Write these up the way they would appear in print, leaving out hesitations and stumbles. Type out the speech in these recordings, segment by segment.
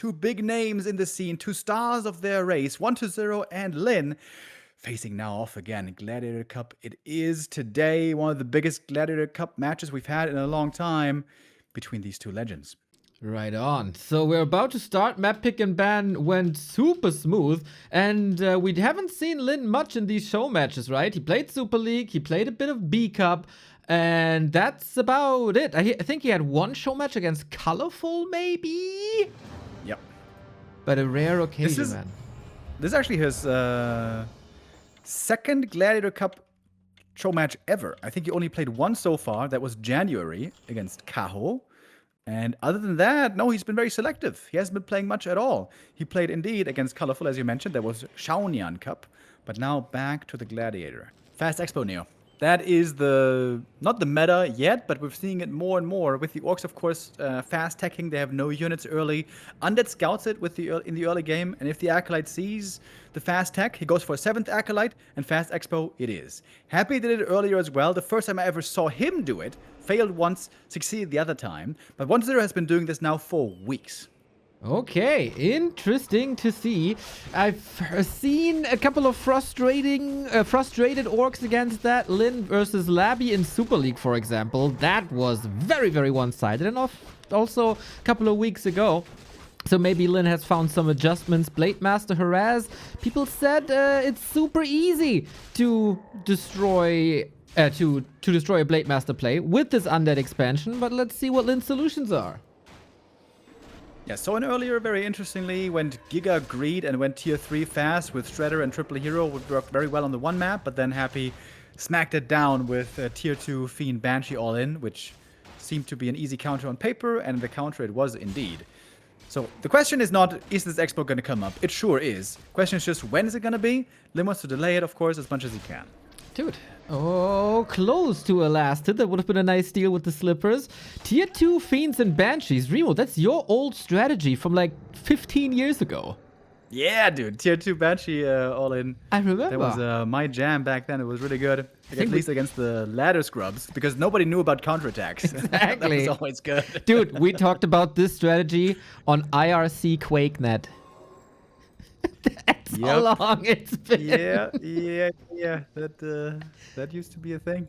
Two big names in the scene, two stars of their race, 1-0 and Lynn, facing now off again. Gladiator Cup it is today, one of the biggest Gladiator Cup matches we've had in a long time between these two legends. Right on. So we're about to start. Map pick and ban went super smooth. And we haven't seen Lynn much in these show matches, right? He played Super League, he played a bit of B Cup, and that's about it. I think he had one show match against Colorful, maybe? Yep. But a rare occasion, man. This is actually his second Gladiator Cup show match ever. I think he only played one so far. That was January against Cajo. And other than that, no, he's been very selective. He hasn't been playing much at all. He played indeed against Colorful, as you mentioned. That was Showdown Cup. But now back to the Gladiator. Fast Expo Neo. That is not the meta yet, but we're seeing it more and more. With the Orcs, of course, fast teching. They have no units early. Undead scouts it in the early game. And if the Acolyte sees the fast tech, he goes for a 7th Acolyte, and Fast Expo it is. Happy did it earlier as well. The first time I ever saw him do it, failed once, succeeded the other time. But 1-0 has been doing this now for weeks. Okay, interesting to see. I've seen a couple of frustrated orcs against that. Lynn versus Labby in Super League, for example. That was very, very one-sided. And also a couple of weeks ago. So maybe Lynn has found some adjustments. Blade Master Harass. People said it's super easy to destroy a Blade Master play with this Undead expansion. But let's see what Lynn's solutions are. Yeah, so in earlier, very interestingly, went Giga Greed and went tier 3 fast with Shredder and Triple Hero. Would work very well on the one map, but then Happy smacked it down with tier 2 Fiend Banshee all in, which seemed to be an easy counter on paper, and the counter it was indeed. So the question is not, is this expo going to come up? It sure is. Question is just, when is it going to be? Lynn wants to delay it, of course, as much as he can. Dude. Oh, close to a last hit. That would have been a nice deal with the slippers. Tier 2 Fiends and Banshees. Remo, that's your old strategy from like 15 years ago. Yeah, dude. Tier 2 Banshee all in. I remember. That was my jam back then. It was really good. At least against the ladder scrubs, because nobody knew about counterattacks. Exactly. That was always good. Dude, we talked about this strategy on IRC QuakeNet. That's how long it's been. Yeah. That used to be a thing.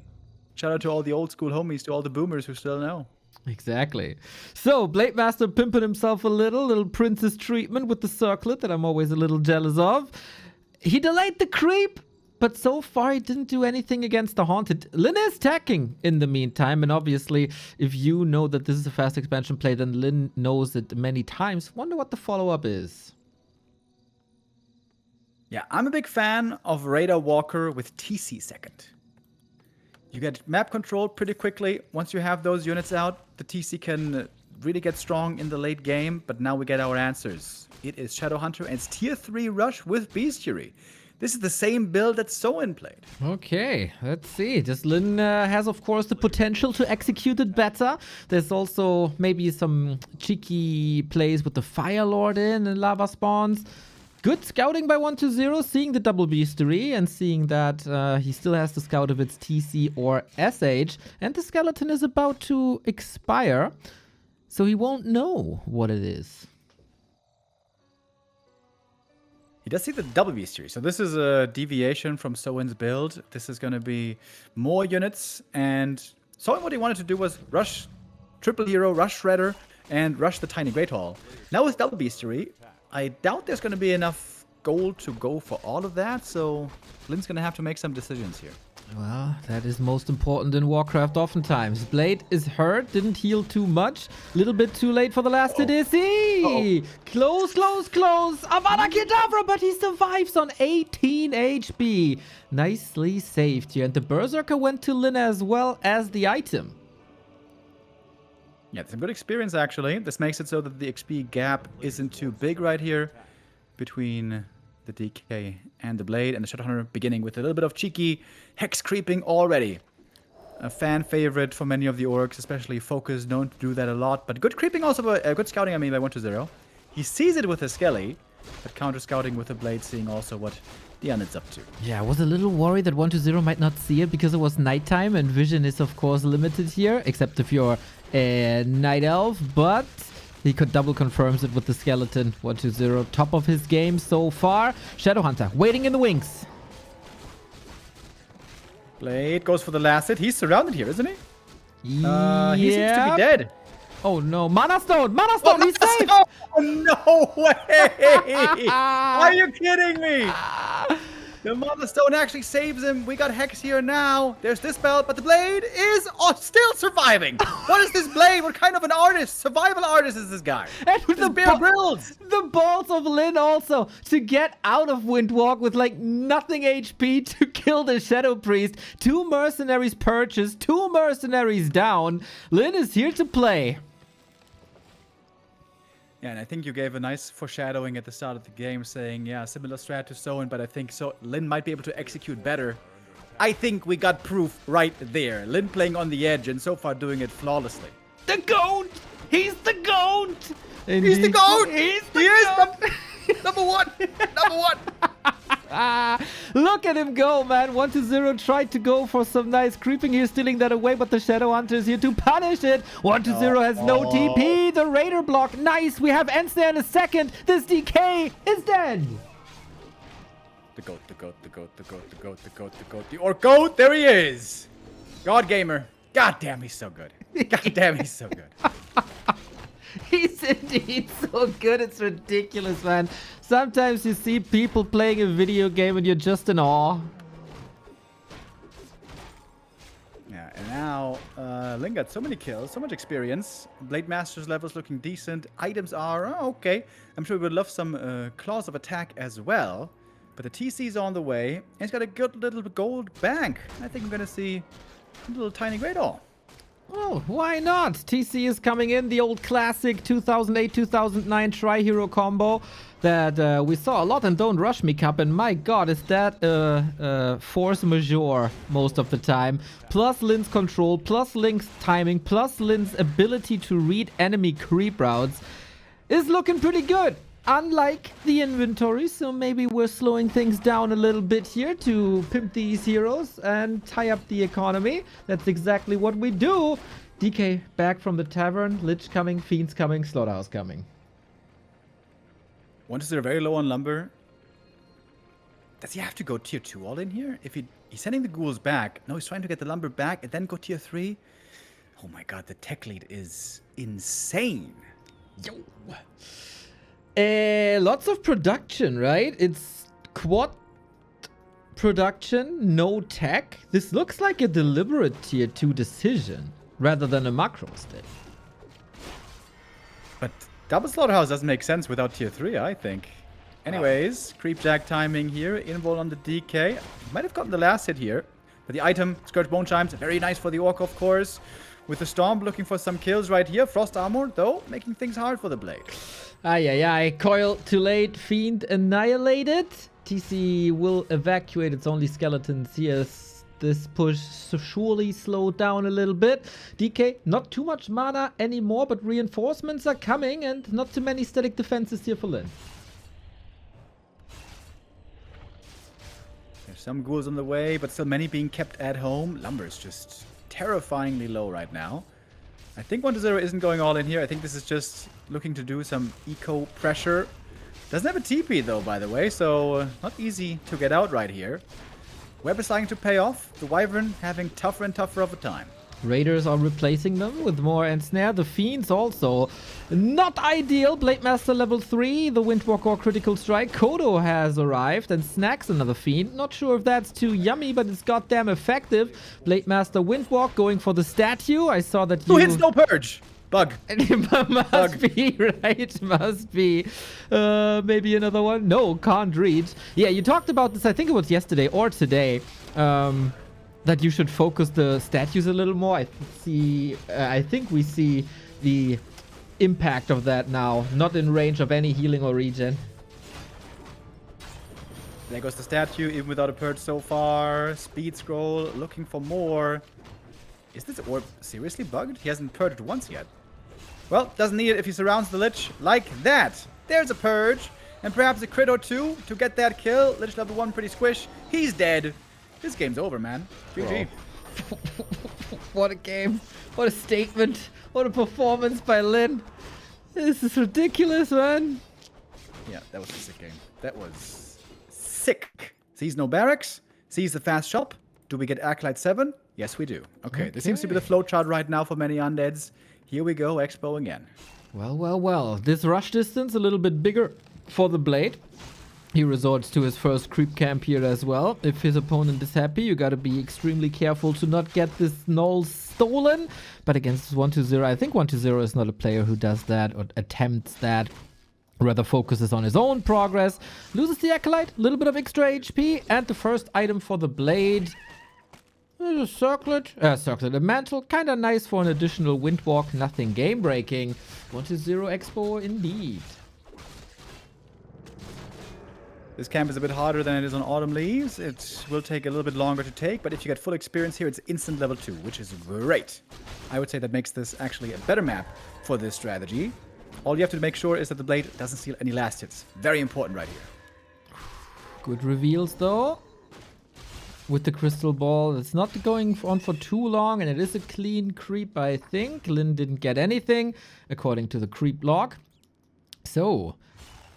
Shout out to all the old school homies, to all the boomers who still know. Exactly. So, Blade Master pimping himself a little princess treatment with the circlet that I'm always a little jealous of. He delayed the creep, but so far he didn't do anything against the Haunted. Lynn is attacking in the meantime, and obviously, if you know that this is a fast expansion play, then Lynn knows it many times. Wonder what the follow-up is. Yeah, I'm a big fan of Radar Walker with TC second. You get map control pretty quickly. Once you have those units out, the TC can really get strong in the late game, but now we get our answers. It is Shadowhunter and it's tier 3 Rush with Bestiary. This is the same build that Soin played. Okay, let's see. Just Lynn has, of course, the potential to execute it better. There's also maybe some cheeky plays with the Fire Lord in and Lava Spawns. Good scouting by 1-0, seeing the double Bestiary and seeing that he still has to scout if it's TC or SH. And the skeleton is about to expire, so he won't know what it is. He does see the double Bestiary, so this is a deviation from Soin's build. This is going to be more units, and Soin, what he wanted to do was rush Triple Hero, rush Shredder, and rush the Tiny Great Hall. Now with double Bestiary, I doubt there's going to be enough gold to go for all of that, so Lynn's going to have to make some decisions here. Well, that is most important in Warcraft oftentimes. Blade is hurt, didn't heal too much. Little bit too late for the last ADC. Close. Avada Kedavra, but he survives on 18 HP. Nicely saved here. And the Berserker went to Lynn as well as the item. Yeah, some good experience, actually. This makes it so that the XP gap isn't too big right here between the DK and the Blade, and the Shadowhunter beginning with a little bit of cheeky hex creeping already. A fan favorite for many of the orcs, especially Focus, known to do that a lot. But good creeping also, good scouting, I mean, by 1-0. He sees it with his Skelly, but counter scouting with the Blade, seeing also what the Undead's up to. Yeah, I was a little worried that 1-0 might not see it because it was nighttime, and vision is, of course, limited here, except if you're a Night Elf, but He could double confirms it with the skeleton. 1-2-0. Top of his game so far. Shadowhunter waiting in the wings. Blade goes for the last hit. He's surrounded here, isn't he? Yeah. He seems to be dead. Oh no, Mana Stone! Mana Stone! He's safe! Oh, no way! Are you kidding me? The Mana Stone actually saves him. We got Hex here now. There's Dispel, but the Blade is still surviving. What is this Blade? What kind of an artist? Survival artist is this guy? And This is Bear Grylls. The balls of Lynn also to get out of Windwalk with like nothing HP to kill the Shadow Priest. 2 mercenaries purchased, 2 mercenaries down. Lynn is here to play. Yeah, and I think you gave a nice foreshadowing at the start of the game saying, yeah, similar strat to Soin, but I think Lynn might be able to execute better. I think we got proof right there. Lynn playing on the edge and so far doing it flawlessly. The GOAT! He's the GOAT! He's the GOAT! He's the He is GOAT! number one! Number one! Look at him go, man. 1-0 tried to go for some nice creeping here, stealing that away, but the Shadowhunter is here to punish it. 1-0 has no TP. The Raider block. Nice. We have Ensnare in a second. This DK is dead. The GOAT, the GOAT, the GOAT, the GOAT, the GOAT, the GOAT, the GOAT, the Orc GOAT. There he is. God Gamer. God damn, he's so good. God damn, he's so good. He's indeed so good. It's ridiculous, man. Sometimes you see people playing a video game and you're just in awe. Yeah, and now Lynn got so many kills, so much experience. Blade Master's levels looking decent. Items are okay. I'm sure we would love some claws of attack as well. But the TC's on the way. And he's got a good little gold bank. I think we're going to see a little tiny Great All. Oh, why not? TC is coming in, the old classic 2008-2009 Tri-Hero combo that we saw a lot in Don't Rush Me Cup, and my god, is that force majeure most of the time. Plus Lynn's control, plus Lynn's timing, plus Lynn's ability to read enemy creep routes is looking pretty good. Unlike the inventory, so maybe we're slowing things down a little bit here to pimp these heroes and tie up the economy. That's exactly what we do. DK back from the tavern, Lich coming, Fiends coming, Slaughterhouse coming. 1-0 very low on lumber. Does he have to go tier 2 all in here? If he's sending the ghouls back. No, he's trying to get the lumber back and then go tier 3. Oh my god, the tech lead is insane. Yo. Lots of production, right? It's quad production, no tech. This looks like a deliberate tier 2 decision rather than a macro stick. But double Slaughterhouse doesn't make sense without tier 3, I think. Anyways, Creepjack timing here. Invul on the DK. Might have gotten the last hit here. But the item, Scourge Bone Chimes, very nice for the Orc, of course. With the Storm looking for some kills right here. Frost Armor, though, making things hard for the Blade. Ay. Coil too late. Fiend annihilated. TC will evacuate its only skeletons here. This push surely slowed down a little bit. DK, not too much mana anymore, but reinforcements are coming and not too many static defenses here for Lynn. There's some ghouls on the way, but still many being kept at home. Lumber's just terrifyingly low right now. I think 1-0 isn't going all in here. I think this is just looking to do some eco pressure. Doesn't have a TP though, by the way, so not easy to get out right here. Web is starting to pay off. The Wyvern having tougher and tougher of a time. Raiders are replacing them with more Ensnare. The Fiends also not ideal. Blade Master level 3. The Windwalker critical strike. Kodo has arrived and snacks another Fiend. Not sure if that's too yummy, but it's goddamn effective. Blade Master Windwalk going for the statue. I saw that you... 2 hits, no purge. Bug. Must be, right? Must be. Maybe another one? No, can't read. Yeah, you talked about this, I think it was yesterday or today, that you should focus the statues a little more. I think we see the impact of that now. Not in range of any healing or regen. There goes the statue, even without a purge so far. Speed scroll, looking for more. Is this orb seriously bugged? He hasn't purged once yet. Well, doesn't need it if he surrounds the Lich like that. There's a purge. And perhaps a crit or two to get that kill. Lich level 1 pretty squish. He's dead. This game's over, man. GG. What a game. What a statement. What a performance by Lynn. This is ridiculous, man. Yeah, that was a sick game. That was sick. Sees no barracks. Sees the fast shop. Do we get Acolyte 7? Yes, we do. Okay, this seems to be the flowchart right now for many undeads. Here we go, Expo again. Well, well, well. This rush distance a little bit bigger for the Blade. He resorts to his first creep camp here as well. If his opponent is happy, you gotta be extremely careful to not get this null stolen. But against 1-0, I think 1-0 is not a player who does that or attempts that. Rather focuses on his own progress. Loses the Acolyte, a little bit of extra HP. And the first item for the Blade. A circlet, a mantle. Kinda nice for an additional windwalk. Nothing game breaking. 1-0 Expo indeed. This camp is a bit harder than it is on Autumn Leaves. It will take a little bit longer to take, but if you get full experience here, it's instant level 2, which is great. I would say that makes this actually a better map for this strategy. All you have to make sure is that the Blade doesn't steal any last hits. Very important right here. Good reveals though. With the crystal ball, it's not going on for too long, and it is a clean creep, I think. Lynn didn't get anything, according to the creep log. So,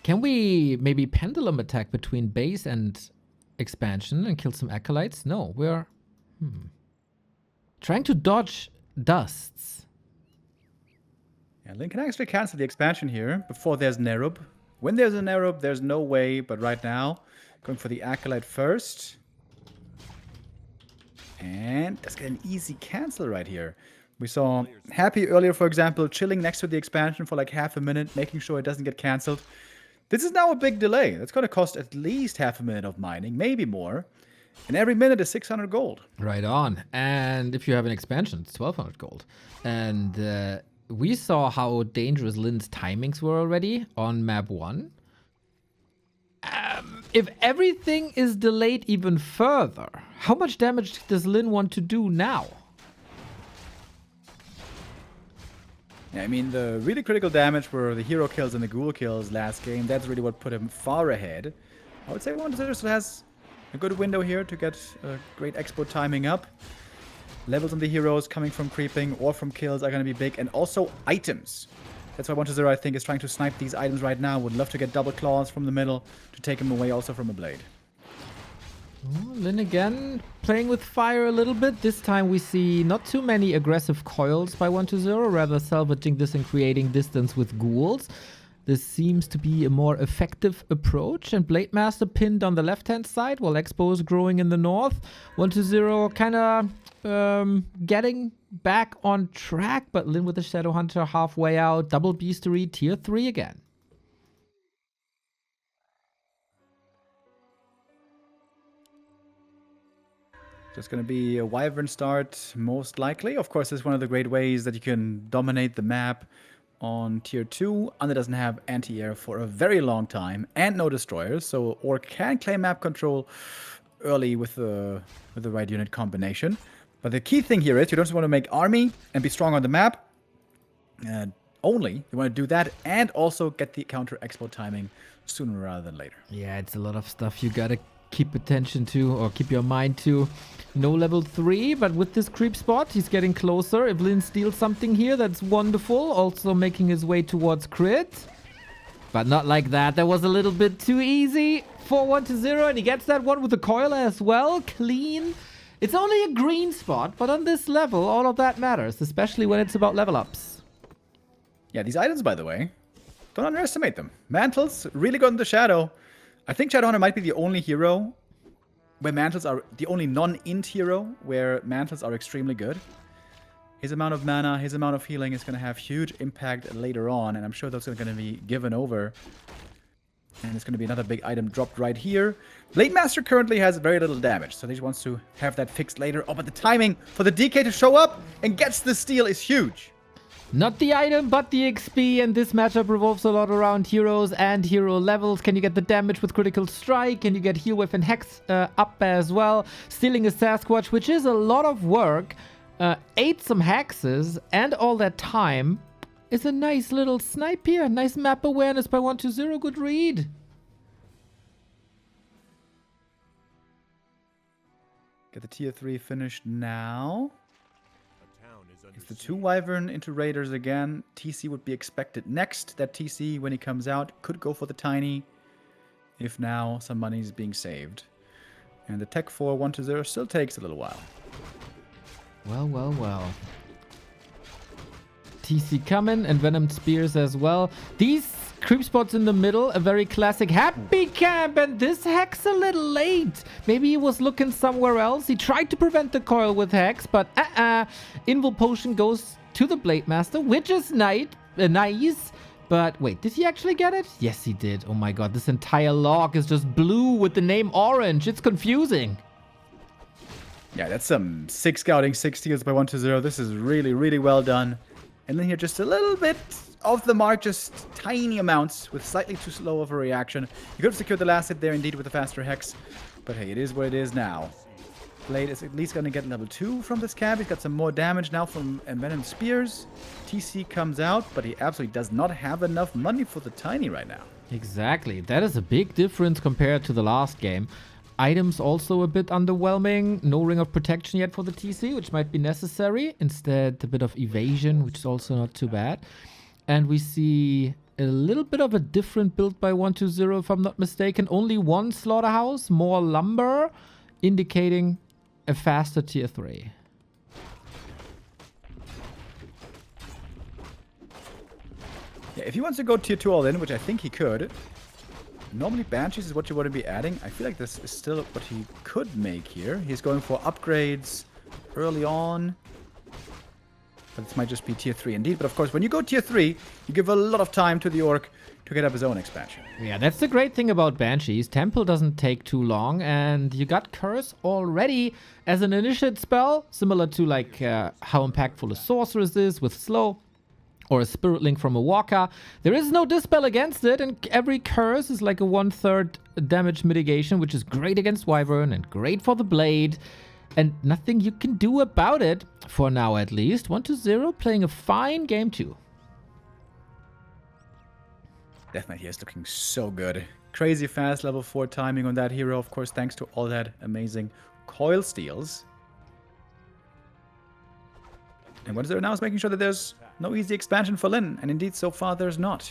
can we maybe pendulum attack between base and expansion and kill some acolytes? No, we're trying to dodge dusts. Yeah, Lynn can actually cancel the expansion here before there's Nerub. When there's a Nerub, there's no way, but right now, going for the Acolyte first. And let's get an easy cancel right here. We saw Happy earlier, for example, chilling next to the expansion for like half a minute, making sure it doesn't get cancelled. This is now a big delay. That's going to cost at least half a minute of mining, maybe more. And every minute is 600 gold. Right on. And if you have an expansion, it's 1200 gold. And we saw how dangerous Lynn's timings were already on map 1. If everything is delayed even further, how much damage does Lynn want to do now? Yeah, I mean, the really critical damage were the hero kills and the ghoul kills last game. That's really what put him far ahead. I would say 1-0 still has a good window here to get a great expo timing up. Levels on the heroes coming from creeping or from kills are going to be big. And also items. That's why 1-0, I think, is trying to snipe these items right now. Would love to get double claws from the middle to take him away also from a blade. Oh, Lynn again playing with fire a little bit. This time we see not too many aggressive coils by 1-0, rather salvaging this and creating distance with ghouls. This seems to be a more effective approach. And Blade Master pinned on the left-hand side while Expo is growing in the north. 1-0 kind of getting back on track, but Lynn with the Shadow Hunter halfway out. Double Beastery, tier 3 again. Just going to be a Wyvern start, most likely. Of course, this is one of the great ways that you can dominate the map on tier 2. Under doesn't have anti-air for a very long time and no destroyers, so Orc can claim map control early with the right unit combination. But the key thing here is you don't just want to make army and be strong on the map. Only you want to do that and also get the counter expo timing sooner rather than later. Yeah, it's a lot of stuff you gotta keep attention to or keep your mind to. No level 3, but with this creep spot, he's getting closer. If Lynn steals something here, that's wonderful. Also making his way towards crit. But not like that. That was a little bit too easy for 1-0, and he gets that one with the coil as well. Clean. It's only a green spot, but on this level, all of that matters, especially when it's about level ups. Yeah, these items, by the way, don't underestimate them. Mantles, really good in the shadow. I think Shadow Hunter might be the only hero where mantles are the only non-int hero where mantles are extremely good. His amount of mana, his amount of healing is going to have huge impact later on, and I'm sure those are going to be given over. And it's going to be another big item dropped right here. Blade Master currently has very little damage, so he wants to have that fixed later. Oh, but the timing for the DK to show up and gets the steal is huge. Not the item, but the XP, and this matchup revolves a lot around heroes and hero levels. Can you get the damage with Critical Strike? Can you get Heal Wave and Hex up as well? Stealing a Sasquatch, which is a lot of work. Ate some hexes, and all that time is a nice little snipe here. Nice map awareness by 1-0. Good read. Get the tier 3 finished now. It's the 2 Wyvern into Raiders again. TC would be expected next. That TC, when he comes out, could go for the Tiny. If now some money is being saved. And the Tech 4 1-0 still takes a little while. Well, well, well. TC coming and Venom Spears as well. These creep spots in the middle, a very classic happy camp, and this Hex a little late. Maybe he was looking somewhere else. He tried to prevent the coil with Hex, but Invul Potion goes to the Blade Master, which is nice. But wait, did he actually get it? Yes, he did. Oh my god, this entire log is just blue with the name orange. It's confusing. Yeah, that's some 6 scouting, 6 steals by 1-0. This is really, really well done. And then here just a little bit off the mark, just tiny amounts with slightly too slow of a reaction. You could have secured the last hit there indeed with the faster Hex. But hey, it is what it is now. Blade is at least going to get level 2 from this cab. He's got some more damage now from Envenomed Spears. TC comes out, but he absolutely does not have enough money for the Tiny right now. Exactly. That is a big difference compared to the last game. Items also a bit underwhelming. No Ring of Protection yet for the TC, which might be necessary. Instead, a bit of evasion, which is also not too bad. And we see a little bit of a different build by 1-0, if I'm not mistaken. Only 1 Slaughterhouse, more lumber, indicating a faster tier 3. Yeah, if he wants to go tier 2 all in, which I think he could, normally Banshees is what you want to be adding. I feel like this is still what he could make here. He's going for upgrades early on. But this might just be tier 3 indeed. But of course, when you go tier 3, you give a lot of time to the Orc to get up his own expansion. Yeah, that's the great thing about Banshees. Temple doesn't take too long, and you got Curse already as an initiate spell, similar to like how impactful a Sorceress is with Slow, or a Spirit Link from a Walker. There is no Dispel against it, and every Curse is like a 1/3 damage mitigation, which is great against Wyvern and great for the Blade. And nothing you can do about it, for now at least. 1-0, playing a fine game too. Death Knight here is looking so good. Crazy fast level 4 timing on that hero, of course, thanks to all that amazing coil steals. And 1-0 now is making sure that there's no easy expansion for Lynn, and indeed, so far, there's not.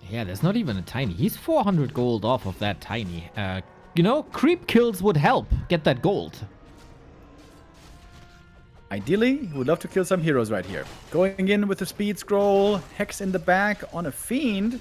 Yeah, there's not even a Tiny. He's 400 gold off of that Tiny. You know, creep kills would help get that gold. Ideally, he would love to kill some heroes right here. Going in with the speed scroll, Hex in the back on a Fiend.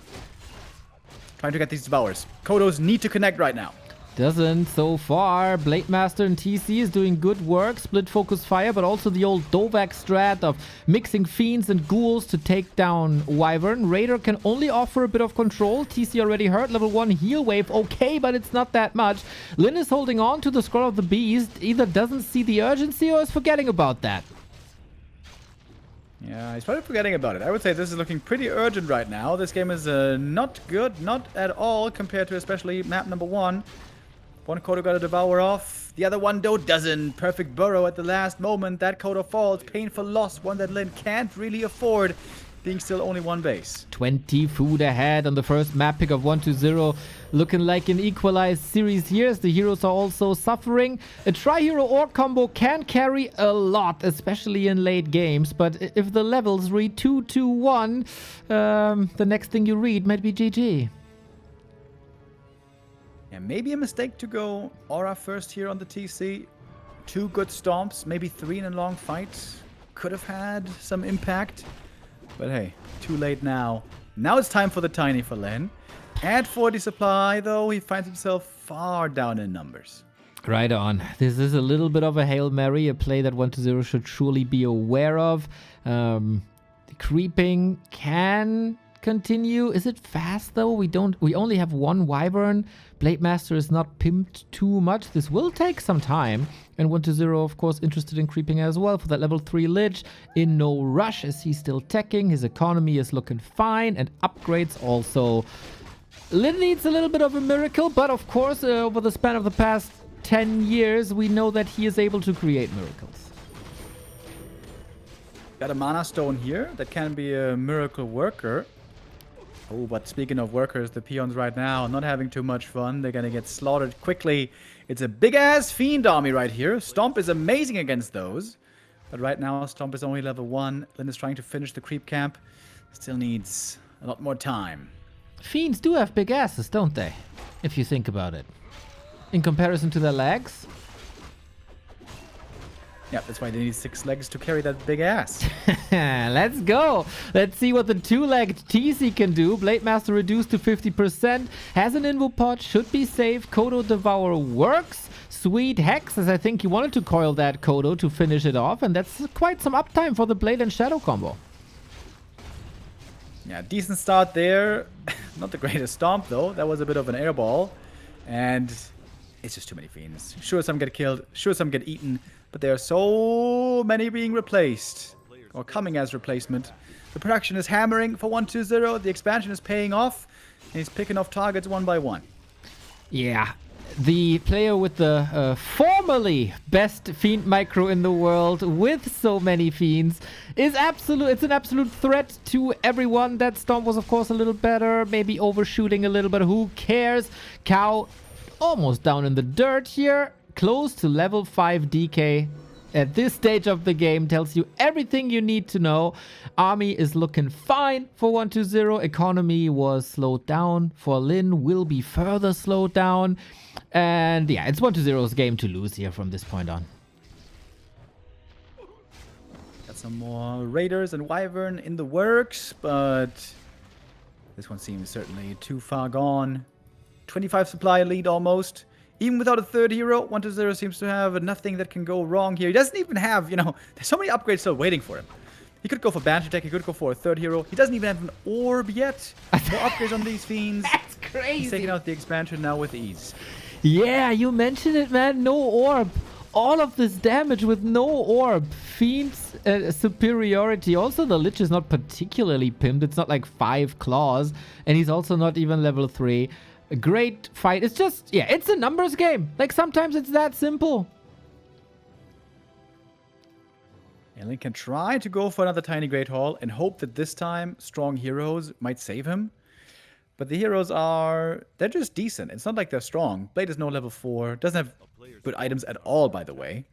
Trying to get these Devours. Kodos need to connect right now. Doesn't so far. Blade Master and TC is doing good work. Split focus fire, but also the old Dovak strat of mixing Fiends and Ghouls to take down Wyvern. Raider can only offer a bit of control. TC already hurt. Level 1 heal wave. Okay, but it's not that much. Lynn is holding on to the Scroll of the Beast. Either doesn't see the urgency or is forgetting about that. Yeah, he's probably forgetting about it. I would say this is looking pretty urgent right now. This game is not good, not at all, compared to especially map number 1. One Kodo got a Devour off. The other one, though, doesn't. Perfect burrow at the last moment. That Kodo falls. Painful loss. One that Lynn can't really afford, being still only 1 base. 20 food ahead on the first map pick of 1-0. Looking like an equalized series here, as the heroes are also suffering. A tri-hero orc combo can carry a lot, especially in late games. But if the levels read 2-2-1, the next thing you read might be GG. Yeah, maybe a mistake to go Aura first here on the TC. 2 good stomps, maybe 3 in a long fight. Could have had some impact. But hey, too late now. Now it's time for the Tiny for Lynn. At 40 supply, though, he finds himself far down in numbers. Right on. This is a little bit of a Hail Mary, a play that 1-0 should surely be aware of. The creeping can continue. Is it fast though? We only have 1 Wyvern. Blade Master is not pimped too much. This will take some time. And 1-0, of course, interested in creeping as well for that level 3 Lich. In no rush as he's still teching. His economy is looking fine, and upgrades also. Lynn needs a little bit of a miracle, but of course, over the span of the past 10 years, we know that he is able to create miracles. Got a Mana Stone here. That can be a miracle worker. Oh, but speaking of workers, the peons right now not having too much fun. They're going to get slaughtered quickly. It's a big-ass Fiend army right here. Stomp is amazing against those. But right now, Stomp is only level 1. Lynn is trying to finish the creep camp. Still needs a lot more time. Fiends do have big asses, don't they? If you think about it. In comparison to their legs. Yeah, that's why they need 6 legs to carry that big ass. Let's go. Let's see what the 2-legged TC can do. Blade Master reduced to 50%. Has an invo pod. Should be safe. Kodo Devour works. Sweet Hex, as I think you wanted to coil that Kodo to finish it off. And that's quite some uptime for the Blade and Shadow combo. Yeah, decent start there. Not the greatest Stomp, though. That was a bit of an airball. And it's just too many Fiends. Sure, some get killed. Sure, some get eaten. But there are so many being replaced, or coming as replacement. The production is hammering for 1-2-0. The expansion is paying off, and he's picking off targets one by one. Yeah, the player with the formerly best Fiend micro in the world, with so many Fiends, is it's an absolute threat to everyone. That Stomp was, of course, a little better, maybe overshooting a little, but who cares? Cow almost down in the dirt here. Close to level 5 DK at this stage of the game tells you everything you need to know. Army is looking fine for 1-2-0. Economy was slowed down for Lynn, will be further slowed down. And yeah, it's 1-2-0's game to lose here from this point on. Got some more Raiders and Wyvern in the works, but this one seems certainly too far gone. 25 supply lead almost. Even without a third hero, 1-2-0 seems to have nothing that can go wrong here. He doesn't even have, there's so many upgrades still waiting for him. He could go for Banshee Tech, he could go for a third hero. He doesn't even have an orb yet. More upgrades on these Fiends. That's crazy. He's taking out the expansion now with ease. Yeah, you mentioned it, man. No orb. All of this damage with no orb. Fiend's superiority. Also, the Lich is not particularly pimped. It's not like 5 claws. And he's also not even level 3. A great fight. It's just, yeah, it's a numbers game. Like, sometimes it's that simple. And Lynn can try to go for another tiny Great Hall and hope that this time strong heroes might save him. But the heroes they're just decent. It's not like they're strong. Blade is no level 4. Doesn't have good items at all, by the way.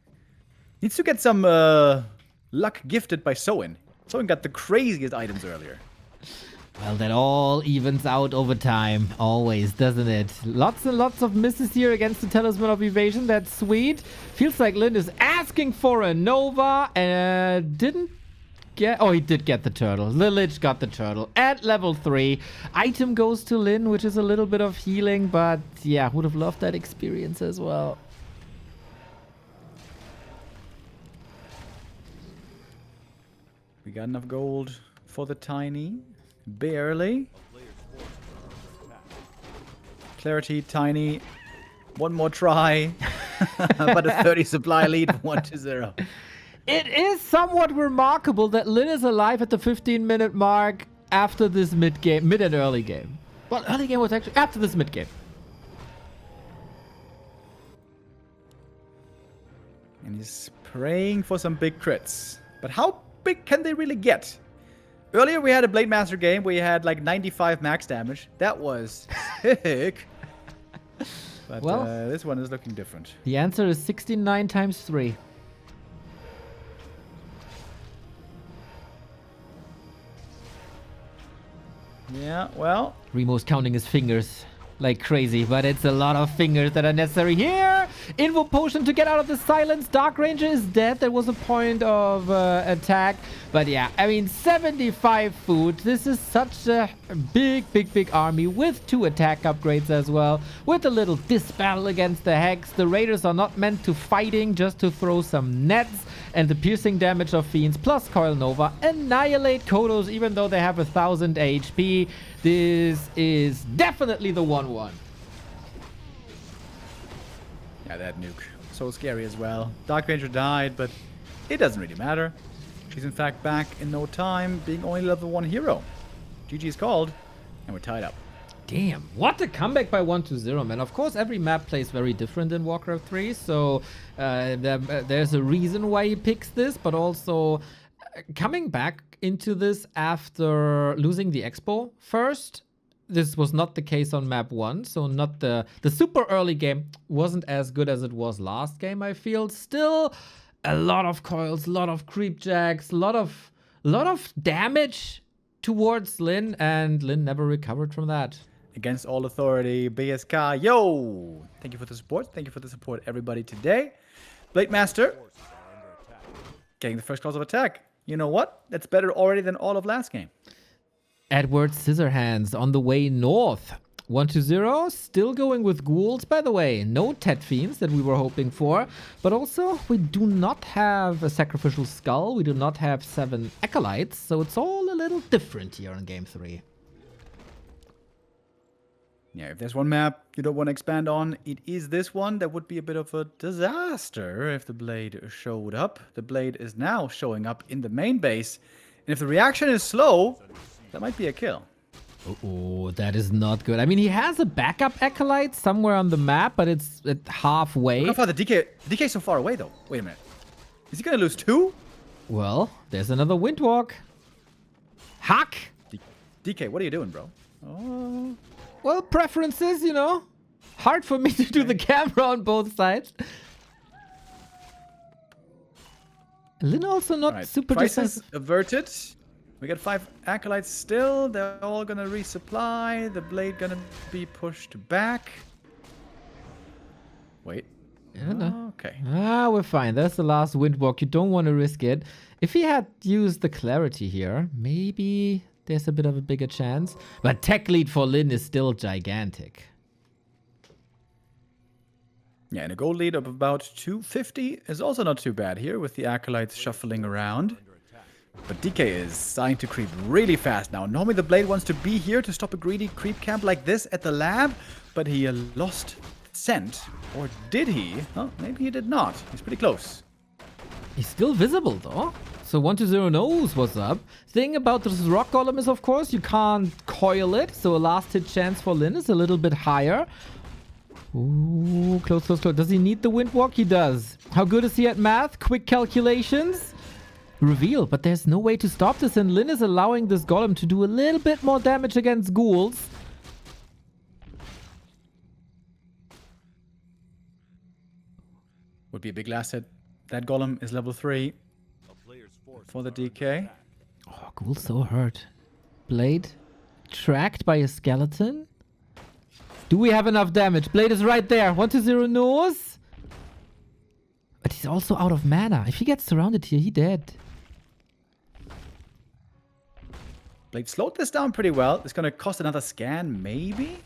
Needs to get some luck gifted by Soin. Soin got the craziest items earlier. Well, that all evens out over time. Always, doesn't it? Lots and lots of misses here against the Talisman of Evasion. That's sweet. Feels like Lynn is asking for a Nova. Didn't get... Oh, he did get the turtle. The Lich got the turtle at level 3. Item goes to Lynn, which is a little bit of healing. But yeah, would have loved that experience as well. We got enough gold for the tiny. Barely. Clarity, tiny. One more try. But a 30 supply lead, 1-0. It is somewhat remarkable that Lynn is alive at the 15-minute mark after this mid and early game. Well, early game was actually after this mid game. And he's praying for some big crits. But how big can they really get? Earlier, we had a Blade Master game where you had like 95 max damage. That was sick. But well, this one is looking different. The answer is 69 times 3. Yeah, well. Remo's counting his fingers like crazy, but it's a lot of fingers that are necessary here. Invo potion to get out of the silence. Dark Ranger is dead. That was a point of attack. But yeah, I mean, 75 food. This is such a big army with 2 attack upgrades as well. With a little dispel against the Hex. The Raiders are not meant to fighting, just to throw some nets. And the piercing damage of Fiends plus Coil Nova annihilate Kodos even though they have 1000 HP. This is definitely the 1-1. Yeah, that nuke. So scary as well. Dark Ranger died, but it doesn't really matter. She's in fact back in no time, being only level 1 hero. GG's called, and we're tied up. Damn, what a comeback by 1-2-0, man. Of course, every map plays very different in Warcraft 3, so there's a reason why he picks this, but also coming back into this after losing the Expo first. This was not the case on map 1, so not the super early game wasn't as good as it was last game, I feel. Still A lot of coils, a lot of creep jacks, a lot of damage towards Lynn, and Lynn never recovered from that. Against all authority, BSK, yo! Thank you for the support. Thank you for the support, everybody, today. Blade Master getting the first calls of attack. You know what? That's better already than all of last game. Edward Scissorhands on the way north. 1-0, still going with ghouls, by the way. No Tet Fiends that we were hoping for. But also, we do not have a Sacrificial Skull. We do not have 7 Acolytes. So it's all a little different here in Game 3. Yeah, if there's one map you don't want to expand on, it is this one. That would be a bit of a disaster if the Blade showed up. The Blade is now showing up in the main base. And if the reaction is slow, that might be a kill. Oh, that is not good. I mean, he has a backup Acolyte somewhere on the map, but it's at halfway. Look how far the DK is so far away, though. Wait a minute. Is he going to lose 2? Well, there's another Windwalk. Hack! DK, what are you doing, bro? Oh... Well, preferences, you know. Hard for me to do the camera on both sides. Lynn also not super crisis decisive. averted. We got 5 Acolytes still. They're all gonna resupply. The Blade gonna be pushed back. Wait. Yeah, no. Okay. Ah, we're fine. That's the last Windwalk. You don't want to risk it. If he had used the Clarity here, maybe there's a bit of a bigger chance. But tech lead for Lynn is still gigantic. Yeah, and a gold lead of about 250 is also not too bad here with the Acolytes shuffling around. But DK is starting to creep really fast now. Normally the Blade wants to be here to stop a greedy creep camp like this at the lab, but he lost scent. Or did he? Oh, maybe he did not. He's pretty close. He's still visible though. So 1-0 knows what's up. Thing about this rock golem is, of course, you can't coil it. So a last hit chance for Lynn is a little bit higher. Ooh, close, close, close. Does he need the Windwalk? He does. How good is he at math? Quick calculations. Reveal, but there's no way to stop this. And Lynn is allowing this golem to do a little bit more damage against ghouls. Would be a big last hit. That golem is level 3 for the DK. Oh, ghoul's so hurt. Blade tracked by a skeleton. Do we have enough damage? Blade is right there. 1-0 knows. But he's also out of mana. If he gets surrounded here, he dead. Blade slowed this down pretty well. It's going to cost another scan, maybe?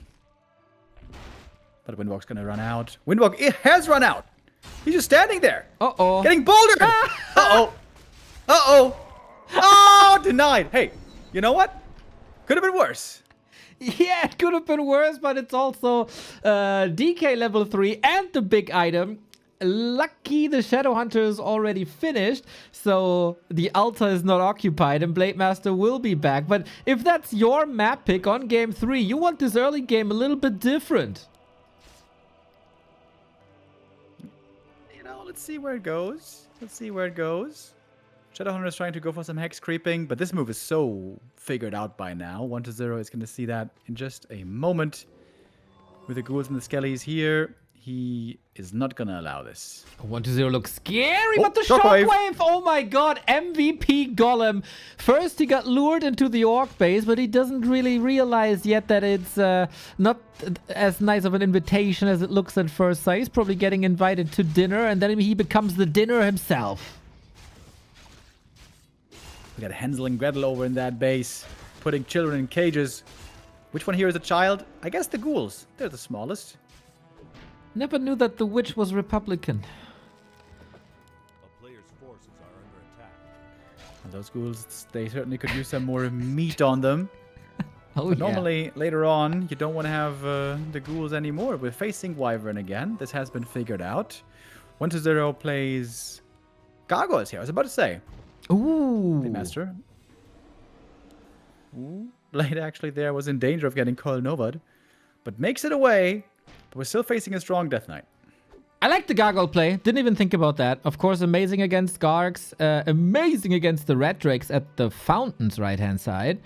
But Windwalk's going to run out. Windwalk, it has run out. He's just standing there. Uh-oh. Getting bouldered. Uh-oh. Uh-oh. Oh, denied. Hey, you know what? Could have been worse. Yeah, it could have been worse, but it's also DK level 3 and the big item. Lucky the Shadow Hunter is already finished, so the altar is not occupied and Blade Master will be back. But if that's your map pick on game 3, you want this early game a little bit different. You know, let's see where it goes. Let's see where it goes. Shadowhunter is trying to go for some hex creeping, but this move is so figured out by now. 1-0 is going to see that in just a moment. With the ghouls and the skellies here, he is not going to allow this. 1-0 looks scary, Oh, but the shockwave! Oh my god, MVP Golem. First he got lured into the orc base, but he doesn't really realize yet that it's not as nice of an invitation as it looks at first sight. He's probably getting invited to dinner, and then he becomes the dinner himself. We got Hansel and Gretel over in that base, putting children in cages. Which one here is a child? I guess the ghouls. They're the smallest. Never knew that the witch was Republican. A player's forces are under attack. And those ghouls, they certainly could use some more meat on them. Oh, But yeah. normally, later on, you don't want to have the ghouls anymore. We're facing Wyvern again. This has been figured out. 1-0 plays Gargoyles here. I was about to say. Ooh. The Master. Ooh. Blade actually there was in danger of getting Coil Novad. But makes it away. But we're still facing a strong Death Knight. I like the Gargoyle play. Didn't even think about that. Of course, amazing against Gargs. Amazing against the Red Drakes at the Fountain's right-hand side.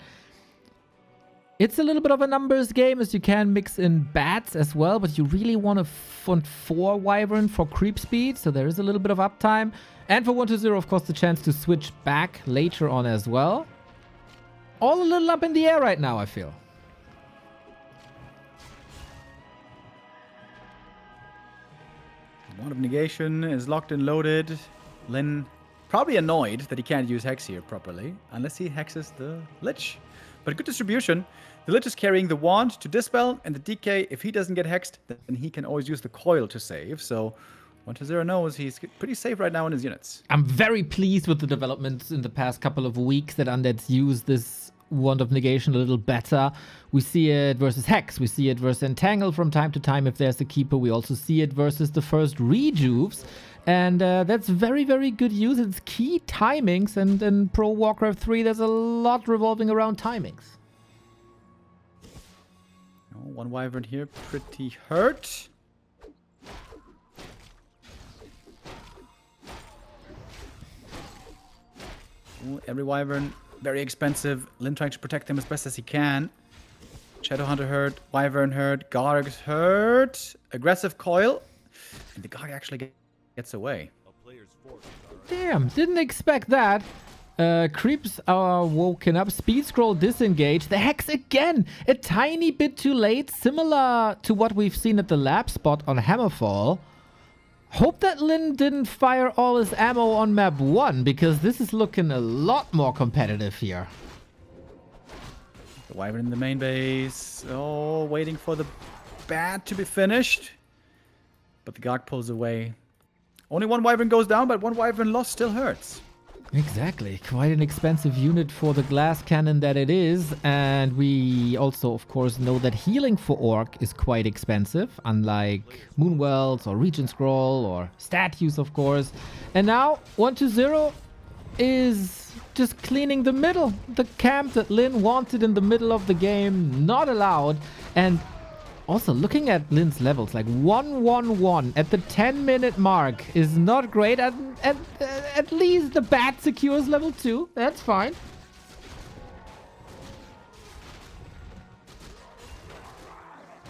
It's a little bit of a numbers game, as you can mix in bats as well, but you really want to want 4 Wyvern for creep speed, so there is a little bit of uptime. And for 1-0, of course, the chance to switch back later on as well. All a little up in the air right now, I feel. Wand of Negation is locked and loaded. Lynn probably annoyed that he can't use Hex here properly, unless he hexes the Lich. But good distribution. The Lich is carrying the Wand to Dispel, and the DK, if he doesn't get hexed, then he can always use the Coil to save. So 1-0 knows he's pretty safe right now in his units. I'm very pleased with the developments in the past couple of weeks that Undead's use this Wand of Negation a little better. We see it versus Hex, we see it versus Entangle from time to time if there's a Keeper. We also see it versus the first Rejuves. And that's very, very good use. It's key timings, and in Pro Warcraft 3, there's a lot revolving around timings. Oh, one Wyvern here, pretty hurt. Ooh, every Wyvern, very expensive. Lynn trying to protect them as best as he can. Shadowhunter hurt, Wyvern hurt, Garg hurt. Aggressive Coil. And the Garg actually gets away. A player's forces are Damn, didn't expect that. Creeps are woken up. Speed scroll disengage. The Hex again. A tiny bit too late. Similar to what we've seen at the lab spot on Hammerfall. Hope that Lynn didn't fire all his ammo on map 1, because this is looking a lot more competitive here. The Wyvern in the main base. Oh, waiting for the bat to be finished. But the Garg pulls away. Only one Wyvern goes down, but one Wyvern lost still hurts. Exactly. Quite an expensive unit for the glass cannon that it is. And we also, of course, know that healing for Orc is quite expensive, unlike Moonwells or Regent Scroll or statues, of course. And now 1-0 is just cleaning the middle. The camp that Lynn wanted in the middle of the game, not allowed. And also, looking at Lynn's levels, like 1-1-1 at the 10-minute mark is not great. At least the bat secures level 2. That's fine.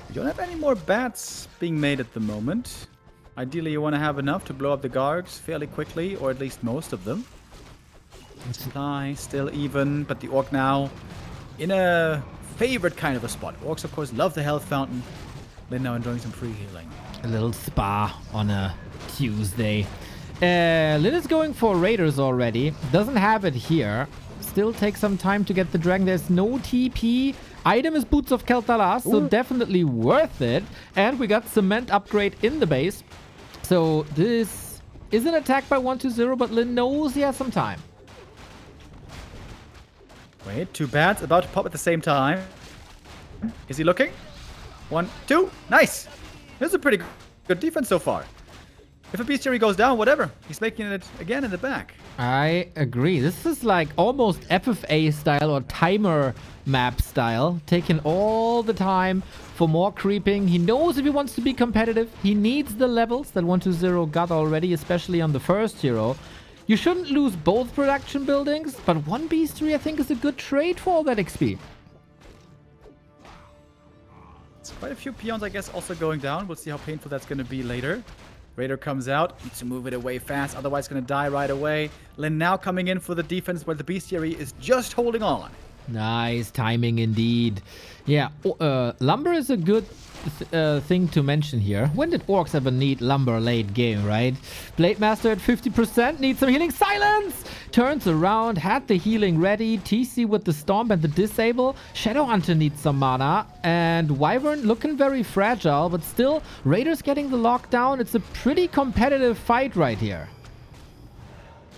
You don't have any more bats being made at the moment. Ideally, you want to have enough to blow up the Gargs fairly quickly, or at least most of them. Supply still even, but the Orc now in a favorite kind of a spot. Orcs, of course, love the health fountain. Lynn now enjoying some free healing. A little spa on a Tuesday. Lynn is going for Raiders already. Doesn't have it here. Still takes some time to get the dragon. There's no TP. Item is Boots of Kel'Thuzad, so definitely worth it. And we got Cement upgrade in the base. So this is an attack by 1-0, but Lynn knows he has some time. Wait, 2 bats about to pop at the same time. Is he looking? 1, 2. Nice! This is a pretty good defense so far. If a bestiary goes down, whatever. He's making it again in the back. I agree. This is like almost FFA style or timer map style. Taking all the time for more creeping. He knows if he wants to be competitive, he needs the levels that 1-0 got already, especially on the first hero. You shouldn't lose both production buildings, but one bestiary I think is a good trade for all that XP. It's quite a few peons, I guess, also going down. We'll see how painful that's going to be later. Raider comes out, needs to move it away fast, otherwise it's going to die right away. Lynn now coming in for the defense where the bestiary is just holding on. Nice timing indeed. Yeah, lumber is a good thing to mention here. When did orcs ever need lumber late game, right? Blade Master at 50%, needs some healing. Silence! Turns around, had the healing ready. TC with the Stomp and the Disable. Shadowhunter needs some mana. And Wyvern looking very fragile, but still, Raiders getting the lockdown. It's a pretty competitive fight right here.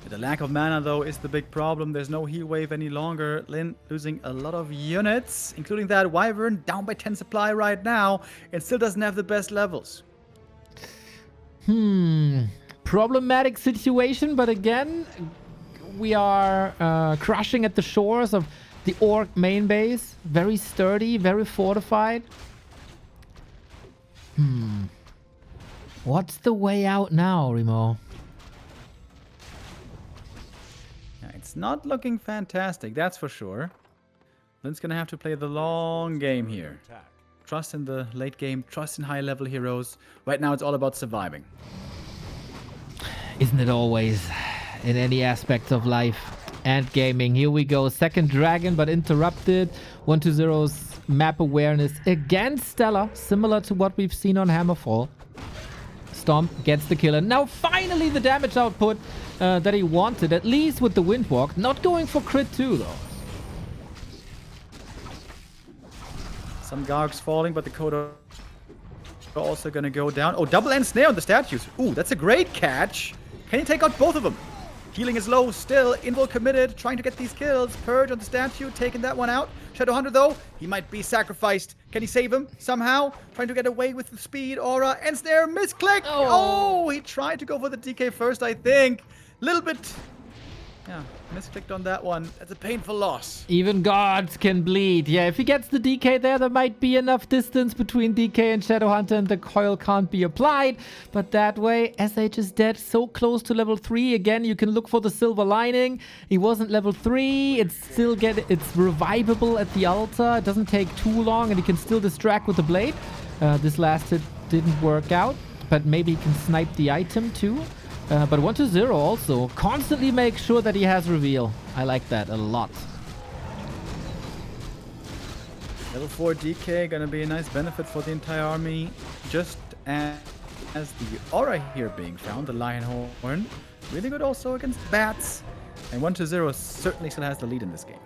The lack of mana, though, is the big problem. There's no heal wave any longer. Lynn losing a lot of units, including that Wyvern, down by 10 supply right now, and still doesn't have the best levels. Problematic situation, but again, we are crushing at the shores of the Orc main base. Very sturdy, very fortified. What's the way out now, Remo? It's not looking fantastic, that's for sure. Lynn's gonna have to play the long game here. Attack. Trust in the late game, trust in high level heroes. Right now it's all about surviving. Isn't it always in any aspect of life and gaming? Here we go. Second dragon, but interrupted. 1-0's map awareness against Stella, similar to what we've seen on Hammerfall. Stomp gets the kill, and now finally the damage output that he wanted, at least with the Windwalk. Not going for crit 2 though. Some Gargs falling, but the Kodo are also gonna go down. Oh, double end snare on the statues. Ooh, that's a great catch. Can he take out both of them? Healing is low still. Invul committed, trying to get these kills. Purge on the statue, taking that one out. Shadowhunter though, he might be sacrificed. Can he save him somehow? Trying to get away with the speed, aura, and snare, misclick. Oh, he tried to go for the DK first, I think. Little bit, yeah, misclicked on that one. That's a painful loss. Even gods can bleed. Yeah, if he gets the DK there might be enough distance between DK and Shadowhunter and the coil can't be applied. But that way, SH is dead, so close to level 3. Again, you can look for the silver lining. He wasn't level 3. It's revivable at the altar. It doesn't take too long and he can still distract with the blade. This last hit didn't work out, but maybe he can snipe the item too. But 1-0 also constantly makes sure that he has reveal. I like that a lot. Level 4 DK gonna be a nice benefit for the entire army. Just as the aura here being found, the Lion Horn. Really good also against bats. And 1-0 certainly still has the lead in this game.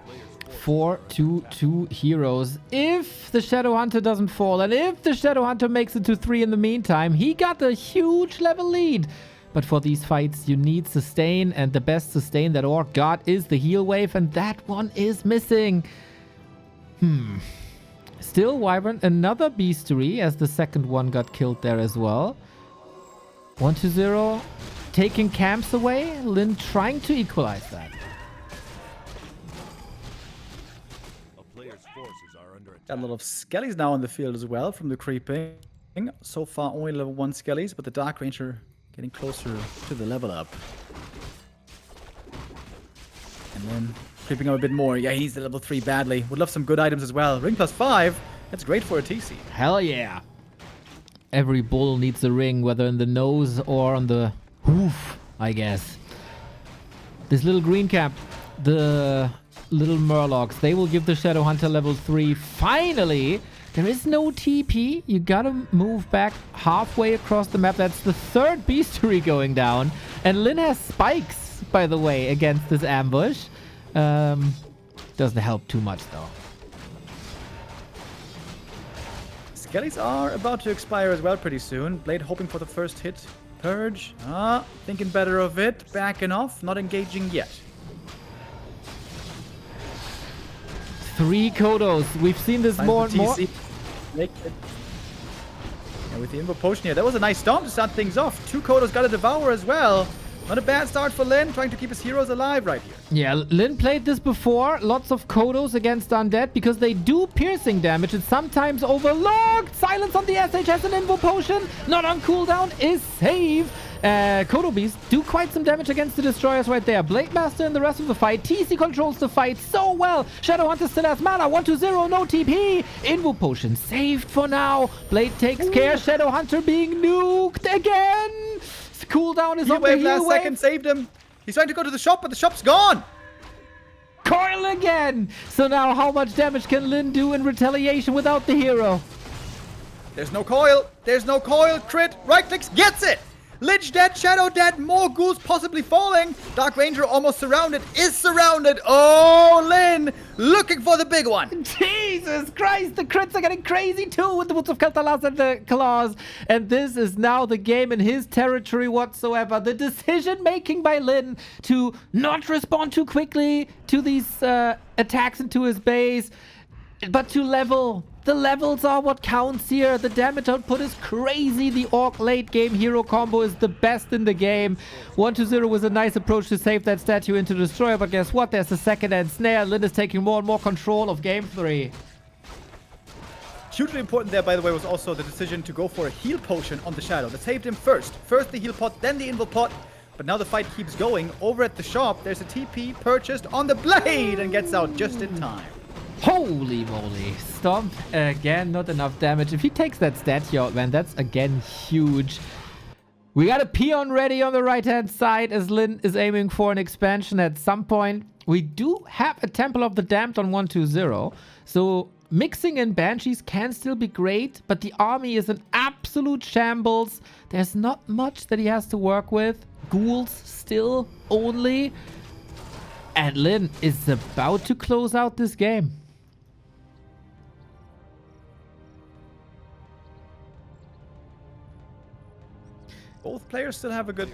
4-2 heroes. If the Shadowhunter doesn't fall, and if the Shadowhunter makes it to 3 in the meantime, he got a huge level lead. But for these fights, you need sustain, and the best sustain that Orc got is the heal wave, and that one is missing. Still Wyvern, another Beastery, as the second one got killed there as well. 1-0, taking camps away. Lynn trying to equalize that. A player's forces are under attack. Got a lot of Skellies now on the field as well from the creeping. So far only level 1 Skellies, but the Dark Ranger getting closer to the level up. And then creeping up a bit more. Yeah, he needs the level 3 badly. Would love some good items as well. Ring +5. That's great for a TC. Hell yeah. Every bull needs a ring, whether in the nose or on the hoof, I guess. This little green cap, the little Murlocs, they will give the Shadowhunter level 3. Finally! There is no TP. You gotta move back halfway across the map. That's the third Beastery going down. And Lynn has spikes, by the way, against this ambush. Doesn't help too much, though. Skellies are about to expire as well pretty soon. Blade hoping for the first hit. Purge. Thinking better of it. Backing off. Not engaging yet. 3 Kodos. We've seen this more and more. Yeah, with the Invo Potion here. That was a nice stomp to start things off. 2 Kodos got a Devour as well. Not a bad start for Lynn, trying to keep his heroes alive right here. Yeah, Lynn played this before. Lots of Kodos against Undead because they do piercing damage. It's sometimes overlooked. Silence on the SH has an Invo Potion. Not on cooldown is save. Kodo Beasts do quite some damage against the Destroyers right there. Blade Master in the rest of the fight. TC controls the fight so well. Shadowhunter still has mana. 1-0, no TP. Invo Potion saved for now. Blade takes care. Shadowhunter being nuked again. Cooldown is on the heal last wave. second saved him. He's trying to go to the shop, but the shop's gone. Coil again. So now how much damage can Lynn do in retaliation without the hero? There's no coil. There's no coil. Crit. Right clicks. Gets it. Lich dead, Shadow dead, more ghouls possibly falling. Dark Ranger almost surrounded, is surrounded. Oh, Lynn, looking for the big one. Jesus Christ, the crits are getting crazy too with the Woods of Keltalas and the Claws. And this is now the game in his territory whatsoever. The decision making by Lynn to not respond too quickly to these attacks into his base, but to level. The levels are what counts here. The damage output is crazy. The Orc late game hero combo is the best in the game. 1-0 was a nice approach to save that statue into Destroyer, but guess what? There's a second and snare. Lynn is taking more and more control of game 3. Hugely important there, by the way, was also the decision to go for a heal potion on the Shadow. That saved him first. First the heal pot, then the invul pot. But now the fight keeps going. Over at the shop, there's a TP purchased on the Blade and gets out just in time. Holy moly. Stomp again, not enough damage. If he takes that stat here, man, that's again huge. We got a peon ready on the right-hand side as Lynn is aiming for an expansion at some point. We do have a Temple of the Damned on 120. So mixing in Banshees can still be great, but the army is an absolute shambles. There's not much that he has to work with. Ghouls still only. And Lynn is about to close out this game. Both players still have a good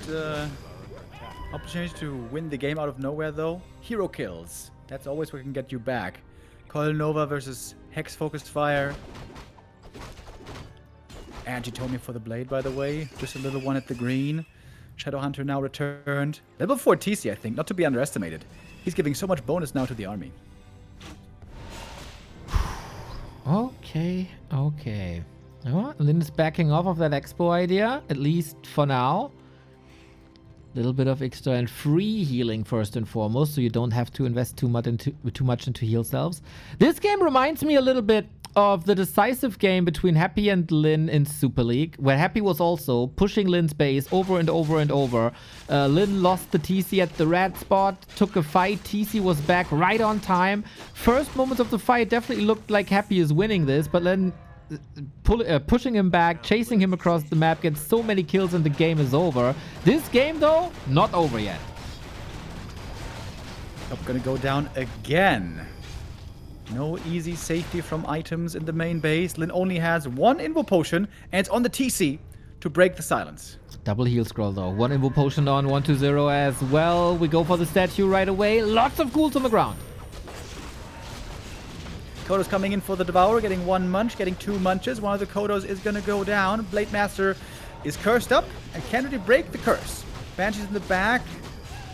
opportunity to win the game out of nowhere, though. Hero kills. That's always what can get you back. Coil Nova versus Hex Focused Fire. Agitonia for the blade, by the way. Just a little one at the green. Shadowhunter now returned. Level 4 TC, I think, not to be underestimated. He's giving so much bonus now to the army. Okay. Oh, Lynn is backing off of that expo idea, at least for now. Little bit of extra and free healing first and foremost, so you don't have to invest too much into heal selves. This game reminds me a little bit of the decisive game between Happy and Lynn in Super League, where Happy was also pushing Lynn's base over and over and over. Lynn lost the TC at the red spot, took a fight. TC was back right on time. First moments of the fight definitely looked like Happy is winning this, but Lynn pushing him back, chasing him across the map, gets so many kills and the game is over. This game, though, not over yet. Up gonna go down again. No easy safety from items in the main base. Lynn only has one Invo Potion, and it's on the TC to break the silence. Double heal scroll, though. One Invo Potion on 120 as well. We go for the statue right away. Lots of ghouls on the ground. Kodo's coming in for the Devourer, getting one munch, getting two munches. One of the Kodos is going to go down. Blade Master is cursed up and can't really break the curse. Banshee's in the back.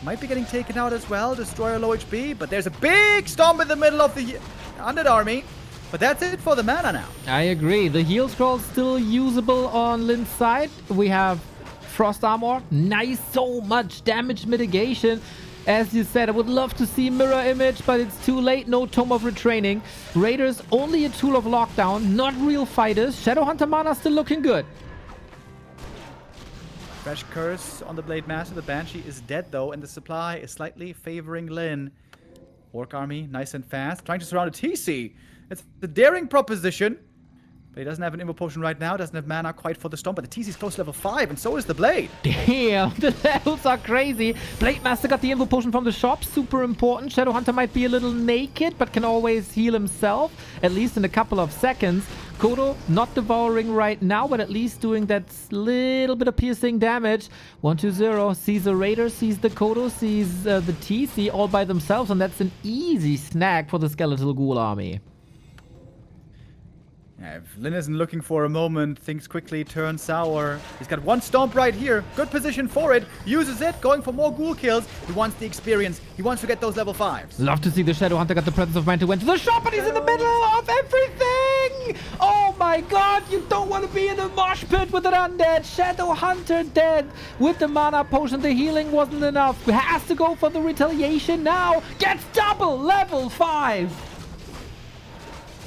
Might be getting taken out as well. Destroyer low HP, but there's a big stomp in the middle of the Undead army. But that's it for the mana now. I agree. The heal scroll still usable on Lynn's side. We have Frost Armor. Nice, so much damage mitigation. As you said, I would love to see Mirror Image, but it's too late. No Tome of Retraining. Raiders, only a tool of lockdown, not real fighters. Shadowhunter mana still looking good. Fresh curse on the Blade Master. The Banshee is dead, though, and the supply is slightly favoring Lynn. Orc army, nice and fast. Trying to surround a TC. It's the daring proposition. But he doesn't have an Invo Potion right now. Doesn't have mana quite for the Stomp. But the TC is close to level 5, and so is the Blade. Damn, the levels are crazy. Blade Master got the Invo Potion from the shop. Super important. Shadowhunter might be a little naked, but can always heal himself. At least in a couple of seconds. Kodo not devouring right now, but at least doing that little bit of piercing damage. 120 sees the Raider, sees the Kodo, sees the TC all by themselves, and that's an easy snag for the Skeletal Ghoul army. Yeah, if Lynn isn't looking for a moment, things quickly turn sour. He's got one Stomp right here. Good position for it. Uses it, going for more ghoul kills. He wants the experience. He wants to get those level 5s. Love to see the Shadowhunter got the presence of mind to went to the shop, and he's in the middle of everything! Oh my god, you don't want to be in a mosh pit with an undead. Shadowhunter dead with the mana potion. The healing wasn't enough. He has to go for the retaliation now. Gets double level 5.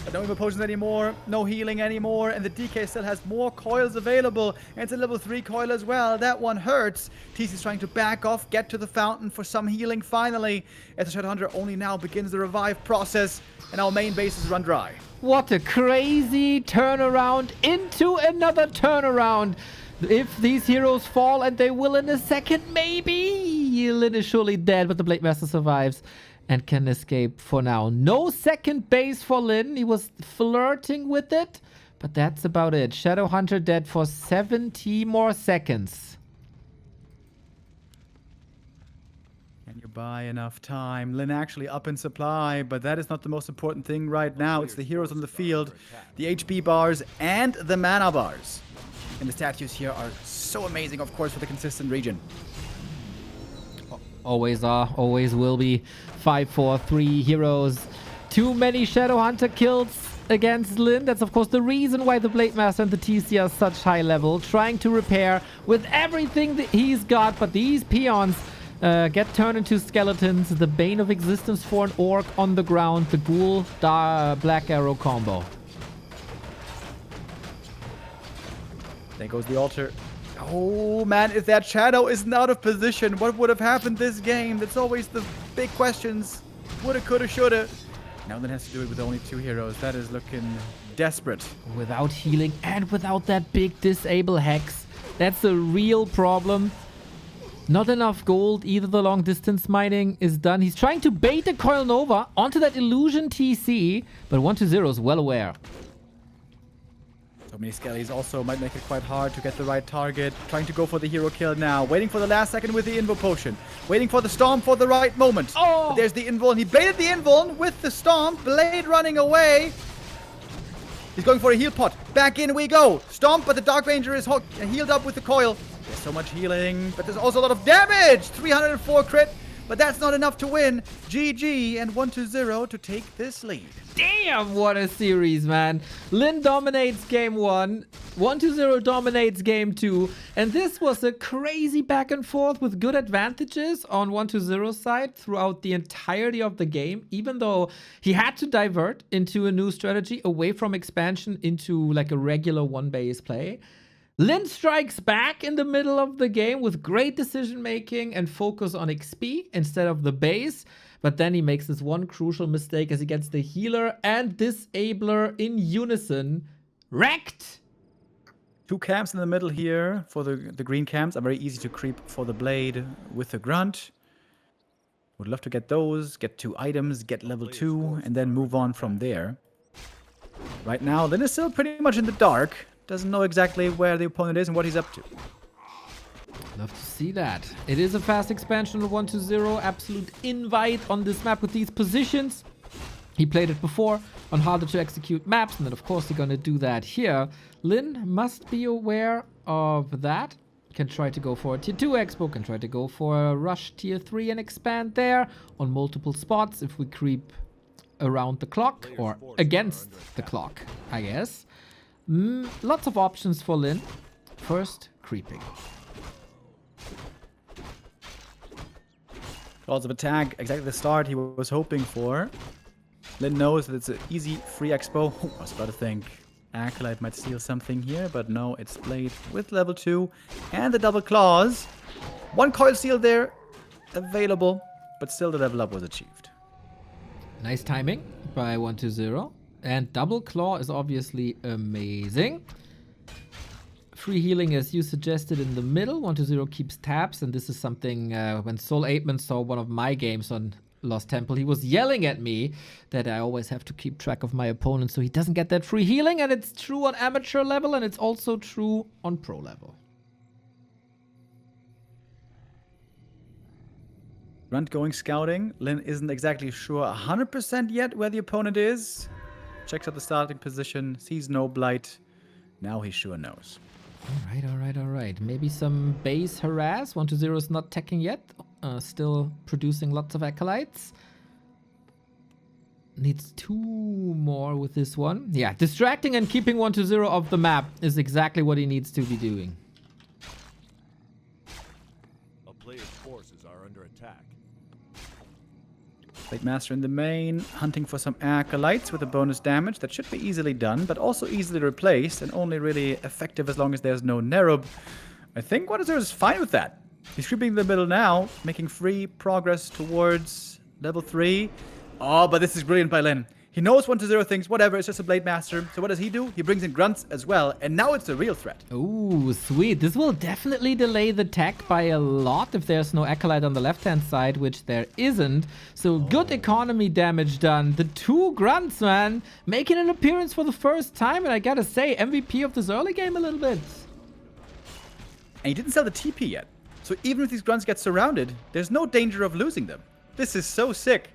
But no Invo Potions anymore, no healing anymore, and the DK still has more coils available. And it's a level 3 coil as well. That one hurts. TC's trying to back off, get to the fountain for some healing finally. As the Shadowhunter only now begins the revive process, and our main base is run dry. What a crazy turnaround into another turnaround. If these heroes fall, and they will in a second, maybe. Lynn is surely dead, but the Blade Master survives and can escape for now. No second base for Lynn. He was flirting with it, but that's about it. Shadowhunter dead for 70 more seconds. Can you buy enough time? Lynn actually up in supply, but that is not the most important thing right now. It's the heroes on the field, the HP bars, and the mana bars. And the statues here are so amazing, of course, for the consistent region. Always are, always will be. 5-4-3 heroes. Too many Shadowhunter kills against Lynn. That's of course the reason why the Blade Master and the TC are such high level. Trying to repair with everything that he's got, but these peons Get turned into skeletons, the bane of existence for an orc on the ground, the ghoul black arrow combo. There goes the altar. Oh man, if that shadow isn't out of position, what would have happened this game? That's always the big questions. Woulda, coulda, shoulda. Now Lynn has to do it with only 2 heroes. That is looking desperate. Without healing and without that big disable hex. That's a real problem. Not enough gold. Either the long distance mining is done. He's trying to bait the Coil Nova onto that illusion TC, but 120 is well aware. So many skellies also might make it quite hard to get the right target. Trying to go for the hero kill now. Waiting for the last second with the Invo potion. Waiting for the Storm for the right moment. Oh! But there's the Invuln. He baited the Invuln with the Storm. Blade running away. He's going for a heal pot. Back in we go. Stomp, but the Dark Ranger is healed up with the coil. There's so much healing, but there's also a lot of damage. 304 crit, but that's not enough to win. GG and 120 to take this lead. Damn, what a series, man. Lynn dominates game 1. 120 dominates game 2. And this was a crazy back and forth with good advantages on 120's side throughout the entirety of the game, even though he had to divert into a new strategy away from expansion into like a regular one-base play. Lynn strikes back in the middle of the game with great decision making and focus on XP instead of the base. But then he makes this one crucial mistake as he gets the healer and disabler in unison wrecked. 2 camps in the middle here for the green camps are very easy to creep for the blade with the grunt. Would love to get those, get 2 items, get level 2, and then move on from there. Right now, Lynn is still pretty much in the dark. Doesn't know exactly where the opponent is and what he's up to. Love to see that. It is a fast expansion of 120. Absolute invite on this map with these positions. He played it before on harder to execute maps, and then of course he's gonna do that here. Lynn must be aware of that. Can try to go for a tier 2 expo, can try to go for a rush tier 3 and expand there on multiple spots if we creep around the clock or against the clock, I guess. Lots of options for Lynn. First, creeping. Calls of attack, exactly the start he was hoping for. Lynn knows that it's an easy free expo. I was about to think Acolyte might steal something here, but no, it's Blade with level 2 and the double claws. 1 coil steal there available, but still the level up was achieved. Nice timing by 120. And double claw is obviously amazing. Free healing, as you suggested, in the middle. 120 keeps tabs, and this is something when Soul Apeman saw one of my games on Lost Temple, he was yelling at me that I always have to keep track of my opponent so he doesn't get that free healing, and it's true on amateur level, and it's also true on pro level. Grunt going scouting. Lynn isn't exactly sure 100% yet where the opponent is. Checks out the starting position, sees no blight. Now he sure knows. All right. Maybe some base harass. 120 is not teching yet. Still producing lots of acolytes. Needs 2 more with this one. Yeah, distracting and keeping 120 off the map is exactly what he needs to be doing. A player's forces are under attack. Blade Master in the main, hunting for some acolytes with a bonus damage. That should be easily done, but also easily replaced and only really effective as long as there's no Nerub. I think 120 is fine with that. He's creeping in the middle now, making free progress towards level 3. Oh, but this is brilliant by Lynn. He knows 120 thinks, whatever, it's just a Blade Master. So what does he do? He brings in grunts as well, and now it's a real threat. Ooh, sweet. This will definitely delay the tech by a lot if there's no Acolyte on the left-hand side, which there isn't. So good economy damage done. The 2 grunts, man, making an appearance for the first time, and I gotta say, MVP of this early game a little bit. And he didn't sell the TP yet. So even if these grunts get surrounded, there's no danger of losing them. This is so sick.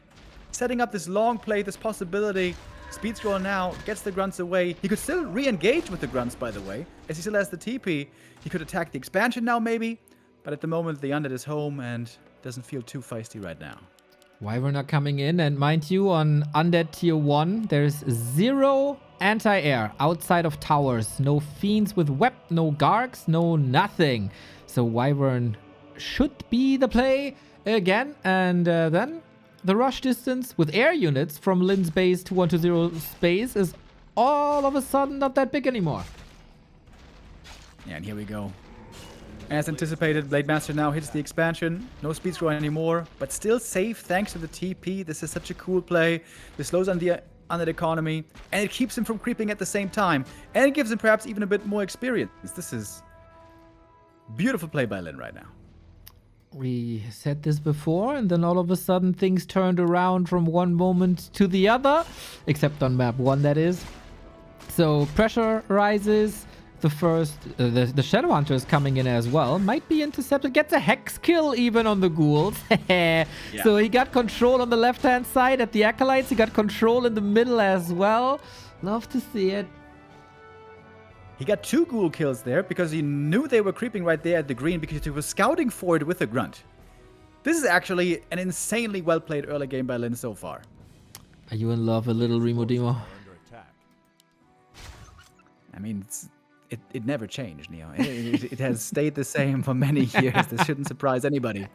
Setting up this long play, this possibility. Speed scroll now, gets the grunts away. He could still re-engage with the grunts, by the way, as he still has the TP. He could attack the expansion now, maybe. But at the moment, the Undead is home and doesn't feel too feisty right now. Wyvern are coming in, and mind you, on Undead Tier 1, there's 0 anti-air outside of towers. No Fiends with Web, no Gargs, no nothing. So Wyvern should be the play. again, and then the rush distance with air units from Lynn's base to 120 space is all of a sudden not that big anymore. Yeah, and here we go. As anticipated, Blade Master now hits the expansion. No speed scroll anymore, but still safe thanks to the TP. This is such a cool play. This slows down the economy, and it keeps him from creeping at the same time. And it gives him perhaps even a bit more experience. This is beautiful play by Lynn right now. We said this before, and then all of a sudden things turned around from one moment to the other. Except on map 1, that is. So pressure rises. The first, the Shadow Hunter is coming in as well. Might be intercepted. Gets a Hex kill even on the ghouls. Yeah. So he got control on the left-hand side at the Acolytes. He got control in the middle as well. Love to see it. He got 2 ghoul kills there because he knew they were creeping right there at the green because he was scouting for it with a grunt. This is actually an insanely well-played early game by Lynn so far. Are you in love with little Remo Demo? Under attack. I mean, it never changed, Neo. It has stayed the same for many years. This shouldn't surprise anybody.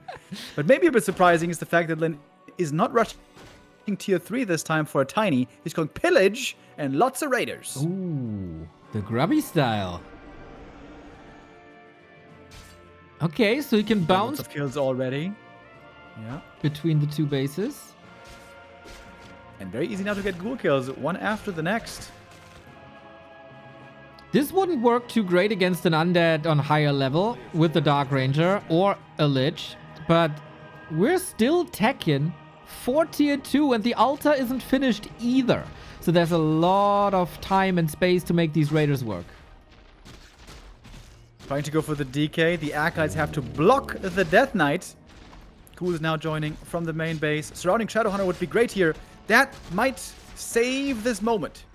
But maybe a bit surprising is the fact that Lynn is not rushing tier 3 this time for a tiny. He's going pillage and lots of raiders. Ooh, the grubby style. Okay, so he can bounce Lots of kills already. Yeah. between the 2 bases. And very easy now to get ghoul kills, one after the next. This wouldn't work too great against an undead on higher level with the Dark Ranger or a Lich, but we're still teching for tier 2 and the altar isn't finished either. So there's a lot of time and space to make these raiders work. Trying to go for the DK. The Acolytes have to block the Death Knight. Ghoul is now joining from the main base. Surrounding Shadowhunter would be great here. That might save this moment.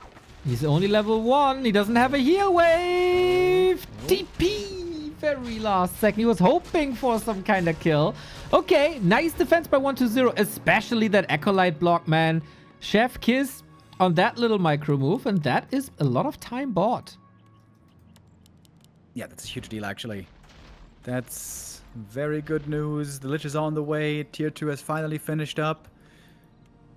He's only level 1. He doesn't have a heal wave. TP. Very last second. He was hoping for some kind of kill. Okay, nice defense by 120. Especially that Acolyte block, man. Chef Kiss on that little micro move. And that is a lot of time bought. Yeah, that's a huge deal, actually. That's very good news. The Lich is on the way. Tier 2 has finally finished up.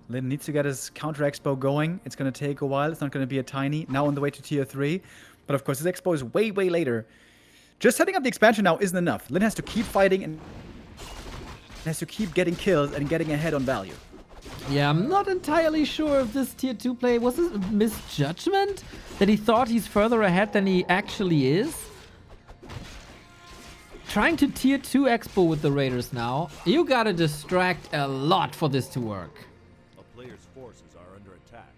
Lynn needs to get his counter expo going. It's going to take a while. It's not going to be a tiny. Now on the way to tier 3. But of course, his expo is way, way later. Just setting up the expansion now isn't enough. Lynn has to keep fighting and has to keep getting kills and getting ahead on value. Yeah, I'm not entirely sure if this tier 2 play was a misjudgment. That he thought he's further ahead than he actually is. Trying to tier 2 expo with the Raiders now. You gotta distract a lot for this to work. A player's forces are under attack.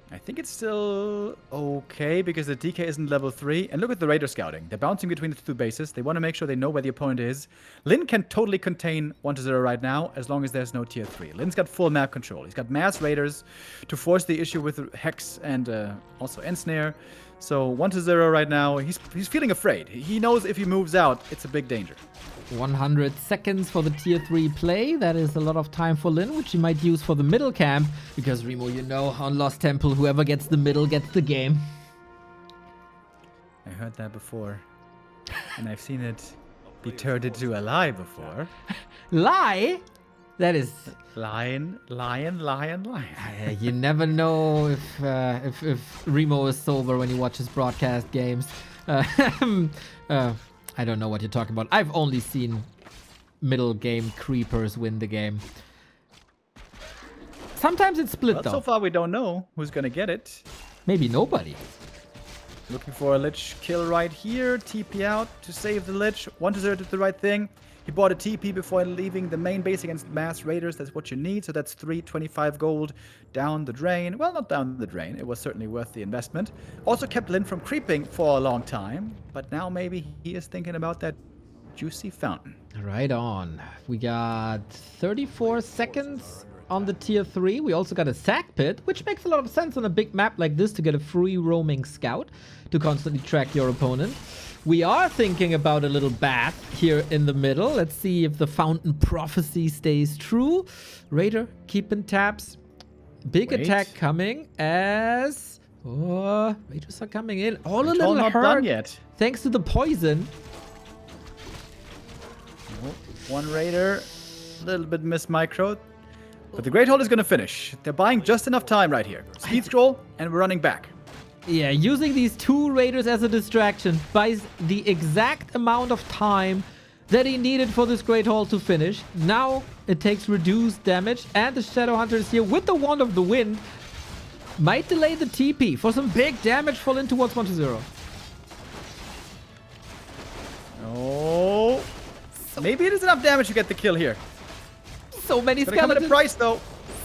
I think it's still okay because the DK isn't level 3. And look at the Raider scouting. They're bouncing between the 2 bases. They want to make sure they know where the opponent is. Lynn can totally contain 1-0 right now as long as there's no tier 3. Lynn's got full map control. He's got mass Raiders to force the issue with Hex and also Ensnare. So 1-0 right now. He's feeling afraid. He knows if he moves out, it's a big danger. 100 seconds for the tier 3 play. That is a lot of time for Lynn, which he might use for the middle camp. Because Remo, you know, on Lost Temple, whoever gets the middle gets the game. I heard that before. And I've seen it be turned into a lie before. Lie? That is... Lion. You never know if Remo is sober when he watches broadcast games. I don't know what you're talking about. I've only seen middle game creepers win the game. Sometimes it's split But though. so far we don't know who's gonna get it. Maybe nobody. Looking for a Lich kill right here. TP out to save the Lich. 1-0 did the right thing. He bought a TP before leaving the main base against mass raiders. That's what you need. So that's 325 gold down the drain. Well, not down the drain. It was certainly worth the investment. Also kept Lynn from creeping for a long time. But now maybe he is thinking about that juicy fountain. Right on. We got 34 seconds on the tier 3. We also got a sack pit, which makes a lot of sense on a big map like this to get a free roaming scout to constantly track your opponent. We are thinking about a little bath here in the middle. Let's see if the fountain prophecy stays true. Raider keeping tabs. Big attack coming as... Oh, Raiders are coming in. All a little not hurt. done yet. Thanks to the poison. Oh, one Raider A little bit micro. But the Great Hall is going to finish. They're buying just enough time right here. Speed scroll, and we're running back. Yeah, using these 2 raiders as a distraction buys the exact amount of time that he needed for this Great Hall to finish. Now it takes reduced damage, and the Shadowhunter is here with the Wand of the Wind. Might delay the TP for some big damage fall in towards 1-0. Oh. Maybe it is enough damage to get the kill here. So many Gonna come at a skeletons. price, though.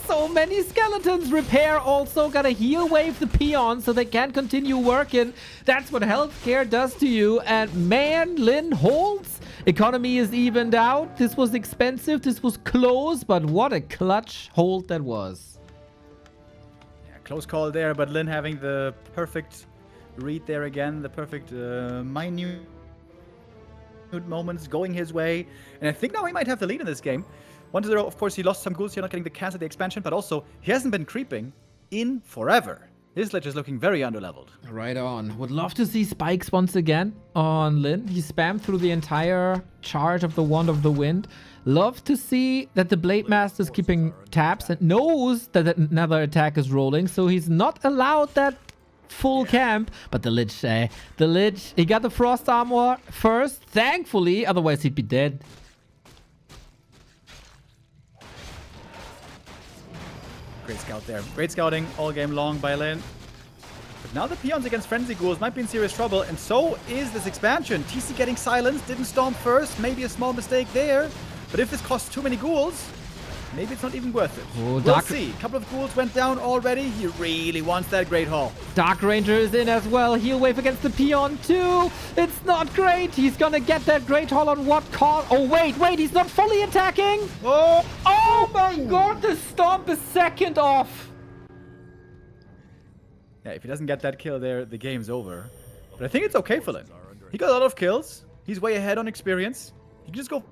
So many skeletons. Repair also gotta heal wave the peons so they can continue working. That's what healthcare does to you. And man, Lynn holds. Economy is evened out. This was expensive. This was close, but what a clutch hold that was. Yeah, close call there, but Lynn having the perfect read there again. The perfect minute moments going his way. And I think now he might have the lead in this game. 1-0, of course, he lost some ghouls here, not getting the cast at the expansion, but also he hasn't been creeping in forever. His ledge is looking very underleveled. Right on. Would love to see spikes once again on Lynn. He spammed through the entire charge of the Wand of the Wind. Love to see that the Blade Master is keeping tabs and knows that another attack is rolling, so he's not allowed that full camp. But the Lich, he got the Frost Armor first, thankfully, otherwise he'd be dead. Great scout there. Great scouting all game long by Lynn. But now the peons against Frenzy Ghouls might be in serious trouble, and so is this expansion. TC getting silenced, didn't stomp first, maybe a small mistake there. But if this costs too many ghouls, maybe it's not even worth it. Oh, we'll see. A couple of ghouls went down already. He really wants that Great Hall. Dark Ranger is in as well. Heal wave against the peon too. It's not great. He's gonna get that Great Hall on what cost? Oh, wait, he's not fully attacking. Oh my god, the stomp is second off. Yeah, if he doesn't get that kill there, the game's over. But I think it's okay for Lynn. He got a lot of kills. He's way ahead on experience. He can just go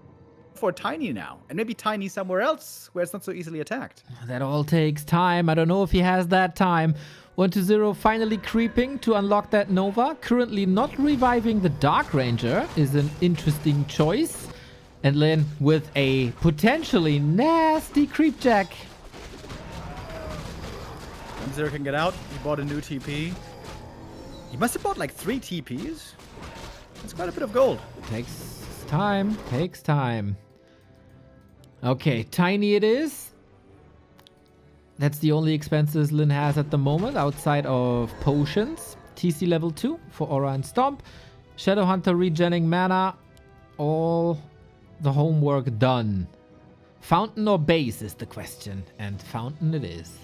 for Tiny now, and maybe Tiny somewhere else where it's not so easily attacked. That all takes time. I don't know if he has that time. 1-0 finally creeping to unlock that Nova. Currently not reviving the Dark Ranger is an interesting choice. And Lynn with a potentially nasty creep jack. 1-0 can get out. He bought a new TP. He must have bought like 3 TPs. That's quite a bit of gold. Takes time. Okay, Tiny it is. That's the only expenses Lynn has at the moment outside of potions. TC level 2 for Aura and Stomp. Shadowhunter regenning mana. All the homework done. Fountain or base is the question. And Fountain it is.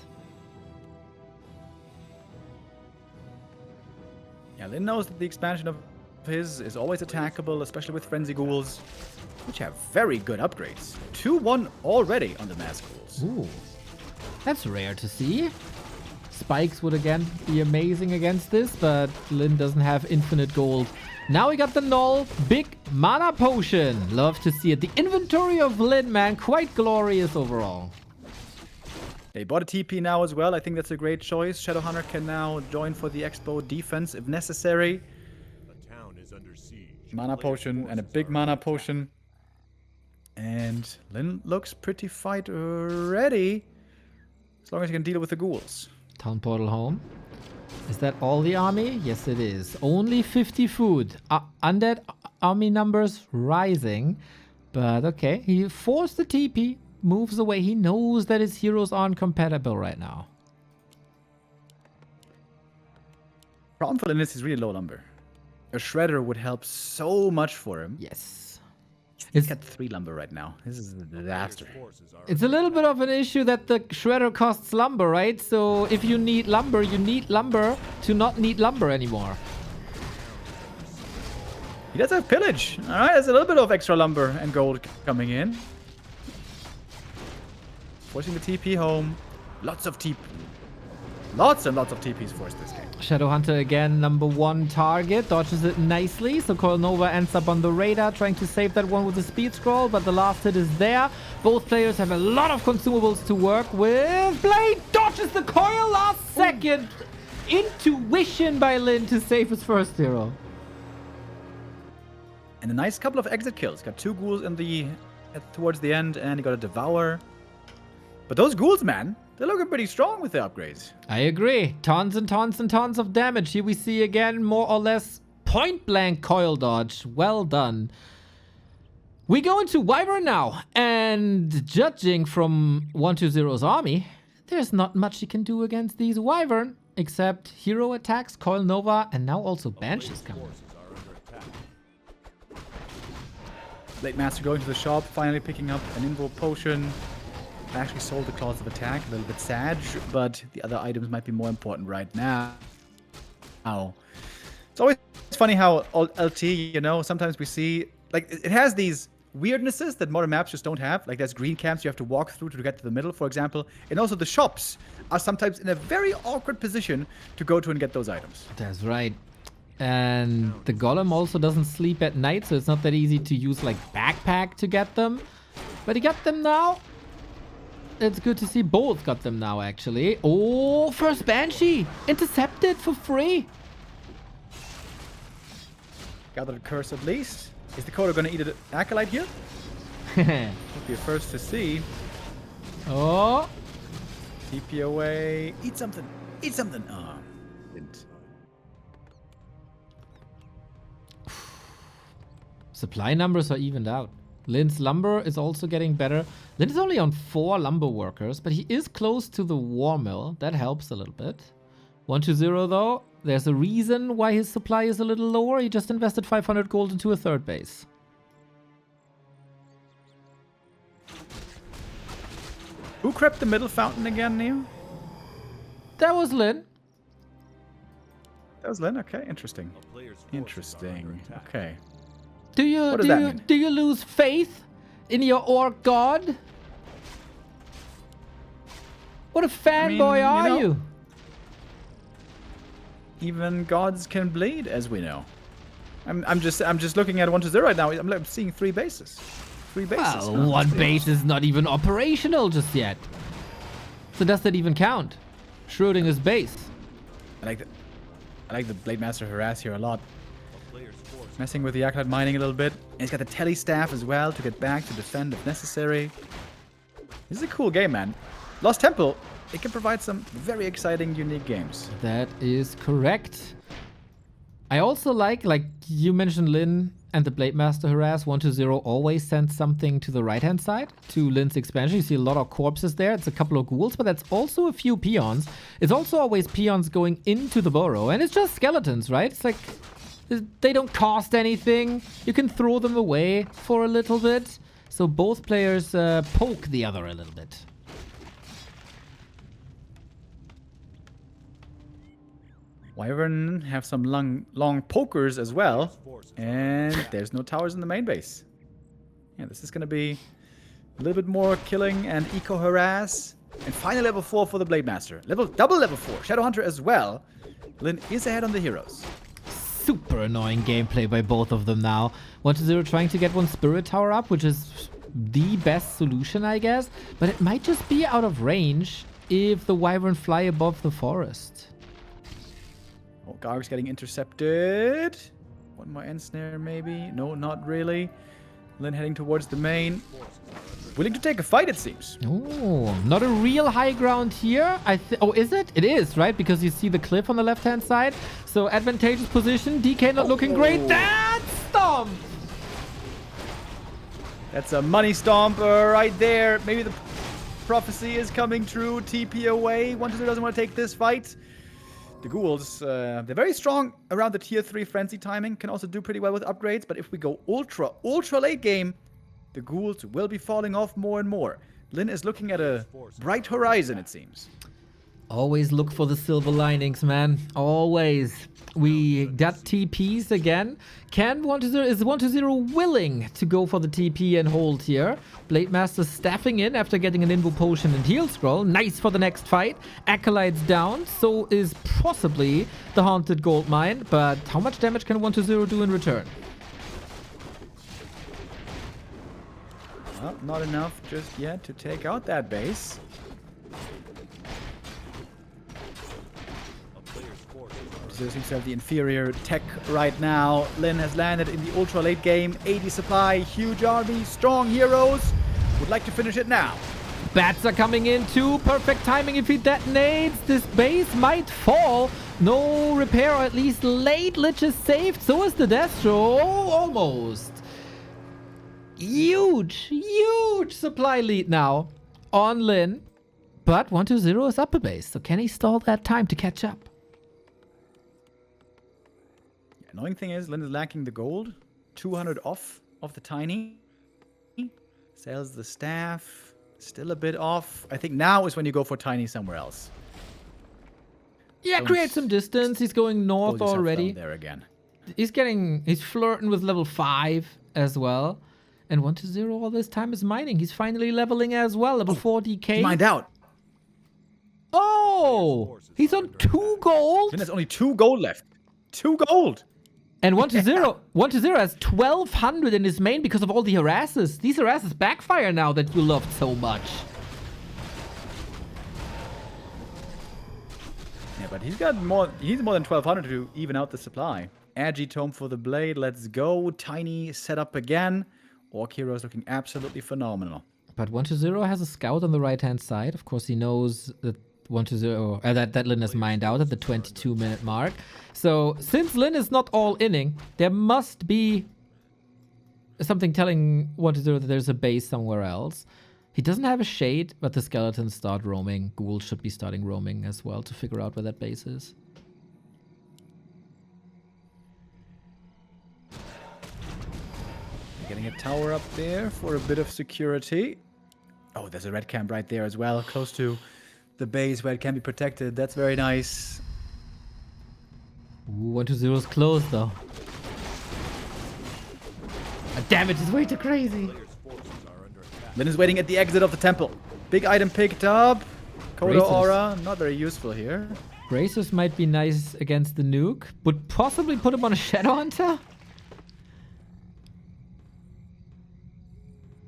Yeah, Lynn knows that the expansion of his is always attackable, especially with Frenzy Ghouls, which have very good upgrades. 2-1 already on the Mass Ghouls. Ooh, that's rare to see. Spikes would again be amazing against this, but Lynn doesn't have infinite gold. Now we got the Null, big mana potion. Love to see it. The inventory of Lynn, man, quite glorious overall. They bought a TP now as well. I think that's a great choice. Shadowhunter can now join for the Expo defense if necessary. Mana potion and a big mana potion. And Lynn looks pretty fight ready. As long as he can deal with the ghouls. Town portal home. Is that all the army? Yes, it is. Only 50 food. Undead army numbers rising. But okay, he forced the TP. Moves away. He knows that his heroes aren't compatible right now. Problem for Lynn is he's really low lumber. A Shredder would help so much for him. Yes. He's got 3 lumber right now. This is a disaster. It's a little bit of an issue that the Shredder costs lumber, right? So if you need lumber, you need lumber to not need lumber anymore. He does have pillage. All right, there's a little bit of extra lumber and gold coming in. Forcing the TP home. Lots and lots of TPs forced this game. Shadowhunter again, number 1 target. Dodges it nicely. So Nova ends up on the radar, trying to save that one with the speed scroll. But the last hit is there. Both players have a lot of consumables to work with. Blade dodges the coil last second. Intuition by Lynn to save his first hero. And a nice couple of exit kills. Got 2 ghouls in the towards the end, and he got a Devour. But those ghouls, man, they're looking pretty strong with the upgrades. I agree. Tons and tons and tons of damage. Here we see again more or less point blank coil dodge. Well done. We go into Wyvern now, and judging from 120's army, there's not much he can do against these Wyvern, except hero attacks, Coil Nova, and now also Banshees coming. Forces are under attack. Blade Master going to the shop, finally picking up an Invo Potion. I actually sold the Claws of Attack, a little bit sad, but the other items might be more important right now. It's always funny how LT, you know, sometimes we see, like, it has these weirdnesses that modern maps just don't have. Like, there's green camps you have to walk through to get to the middle, for example. And also the shops are sometimes in a very awkward position to go to and get those items. That's right. And the Golem also doesn't sleep at night, so it's not that easy to use, like, Backpack to get them. But he got them now. It's good to see both got them now, actually. Oh, first Banshee! Intercepted for free! Gathered a curse at least. Is Dakota going to eat an Acolyte here? Would be a first to see. Oh! TP away. Eat something. Eat something. Oh, didn't. Supply numbers are evened out. Lynn's lumber is also getting better. Lynn is only on 4 lumber workers, but he is close to the war mill. That helps a little bit. 120 though, there's a reason why his supply is a little lower. He just invested 500 gold into a third base. Who crept the middle fountain again, Neo? That was Lynn. That was Lynn. Okay, interesting. A player's forces are under Interesting. attack. Okay. Do you What does that mean? do you lose faith in your orc god? What a fanboy you are know- you? Even gods can bleed, as we know. I'm just looking at 120 right now. I'm seeing 3 bases. 3 bases. Well, huh? one base is not even operational just yet. So does that even count? Schrodinger's base. I like the Blade Master harass here a lot. A player's forces Messing with the Acolyte mining a little bit. And he's got the Telly staff as well to get back to defend if necessary. This is a cool game, man. Lost Temple, it can provide some very exciting, unique games. That is correct. I also like you mentioned Lynn and the Blade Master harass. 120 always sends something to the right-hand side to Lynn's expansion. You see a lot of corpses there. It's a couple of ghouls, but that's also a few peons. It's also always peons going into the burrow, and it's just skeletons, right? It's like they don't cost anything. You can throw them away for a little bit. So both players poke the other a little bit. Wyvern have some long pokers as well. And there's no towers in the main base. Yeah, this is going to be a little bit more killing and eco harass. And finally level 4 for the Blade Master. Double level 4. Shadowhunter as well. Lynn is ahead on the heroes. Super annoying gameplay by both of them now. 120 trying to get one Spirit Tower up, which is the best solution, I guess. But it might just be out of range if the Wyvern fly above the forest. Oh, Garg's getting intercepted. One more Ensnare maybe. No, not really. Lynn heading towards the main. Willing to take a fight, it seems. Oh, not a real high ground here. Oh, is it? It is, right? Because you see the cliff on the left-hand side. So advantageous position. DK not looking great. That's Stomp! That's a money stomper right there. Maybe the prophecy is coming true. TP away. 120 doesn't want to take this fight. The ghouls, they're very strong around the tier 3 frenzy timing. Can also do pretty well with upgrades. But if we go ultra late game, the ghouls will be falling off more and more. Lynn is looking at a bright horizon, it seems. Always look for the silver linings, man. Always. We got TPs again. Is 120 willing to go for the TP and hold here? Blade Master staffing in after getting an Invo Potion and Heal Scroll. Nice for the next fight. Acolytes down. So is possibly the Haunted Gold Mine. But how much damage can 120 do in return? Well, not enough just yet to take out that base. Zero seems to have the inferior tech right now. Lynn has landed in the ultra late game. 80 supply, huge army, strong heroes. Would like to finish it now. Bats are coming in too. Perfect timing if he detonates. This base might fall. No repair, or at least late. Lich is saved. So is the Destro. Oh, almost. Huge supply lead now on Lynn. But 120 is up a base. So can he stall that time to catch up? Annoying thing is, Lynn is lacking the gold. 200 off of the tiny. Sells the staff. Still a bit off. I think now is when you go for tiny somewhere else. Yeah, create some distance. He's going north Hold yourself already. down there again. He's flirting with level 5 as well. And 120 all this time is mining. He's finally leveling as well. Level 4 DK. He mined out. Oh! He's on 2 gold. Then there's only 2 gold left. 2 gold. And 120 has 1200 in his main because of all the harasses. These harasses backfire now that you loved so much. Yeah, but he's got more. He's more than 1200 to even out the supply. Agitome for the blade. Let's go. Tiny setup again. Orc hero is looking absolutely phenomenal. But 120 has a scout on the right-hand side. Of course, he knows that 120 that Lynn has mined out at the 22-minute mark. So since Lynn is not all inning, there must be something telling 120 that there's a base somewhere else. He doesn't have a shade, but the skeletons start roaming. Ghouls should be starting roaming as well to figure out where that base is. Getting a tower up there for a bit of security. Oh, there's a red camp right there as well, close to the base where it can be protected. That's very nice. Ooh, 120 is close though. The damage is way too crazy. Players' forces are under attack. Lynn is waiting at the exit of the temple. Big item picked up. Kodo Bracers. aura, not very useful here. Bracers might be nice against the nuke. Would possibly put him on a Shadow Hunter?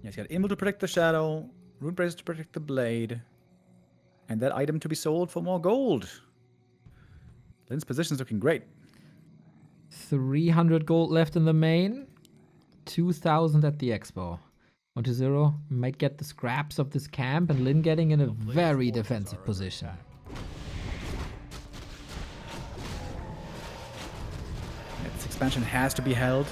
Yeah, he's got Imble to protect the shadow, Rune Bracer to protect the blade, and that item to be sold for more gold. Lynn's position's looking great. 300 gold left in the main. 2,000 at the expo. 120 might get the scraps of this camp, and Lynn getting in a very defensive position. Yeah, this expansion has to be held.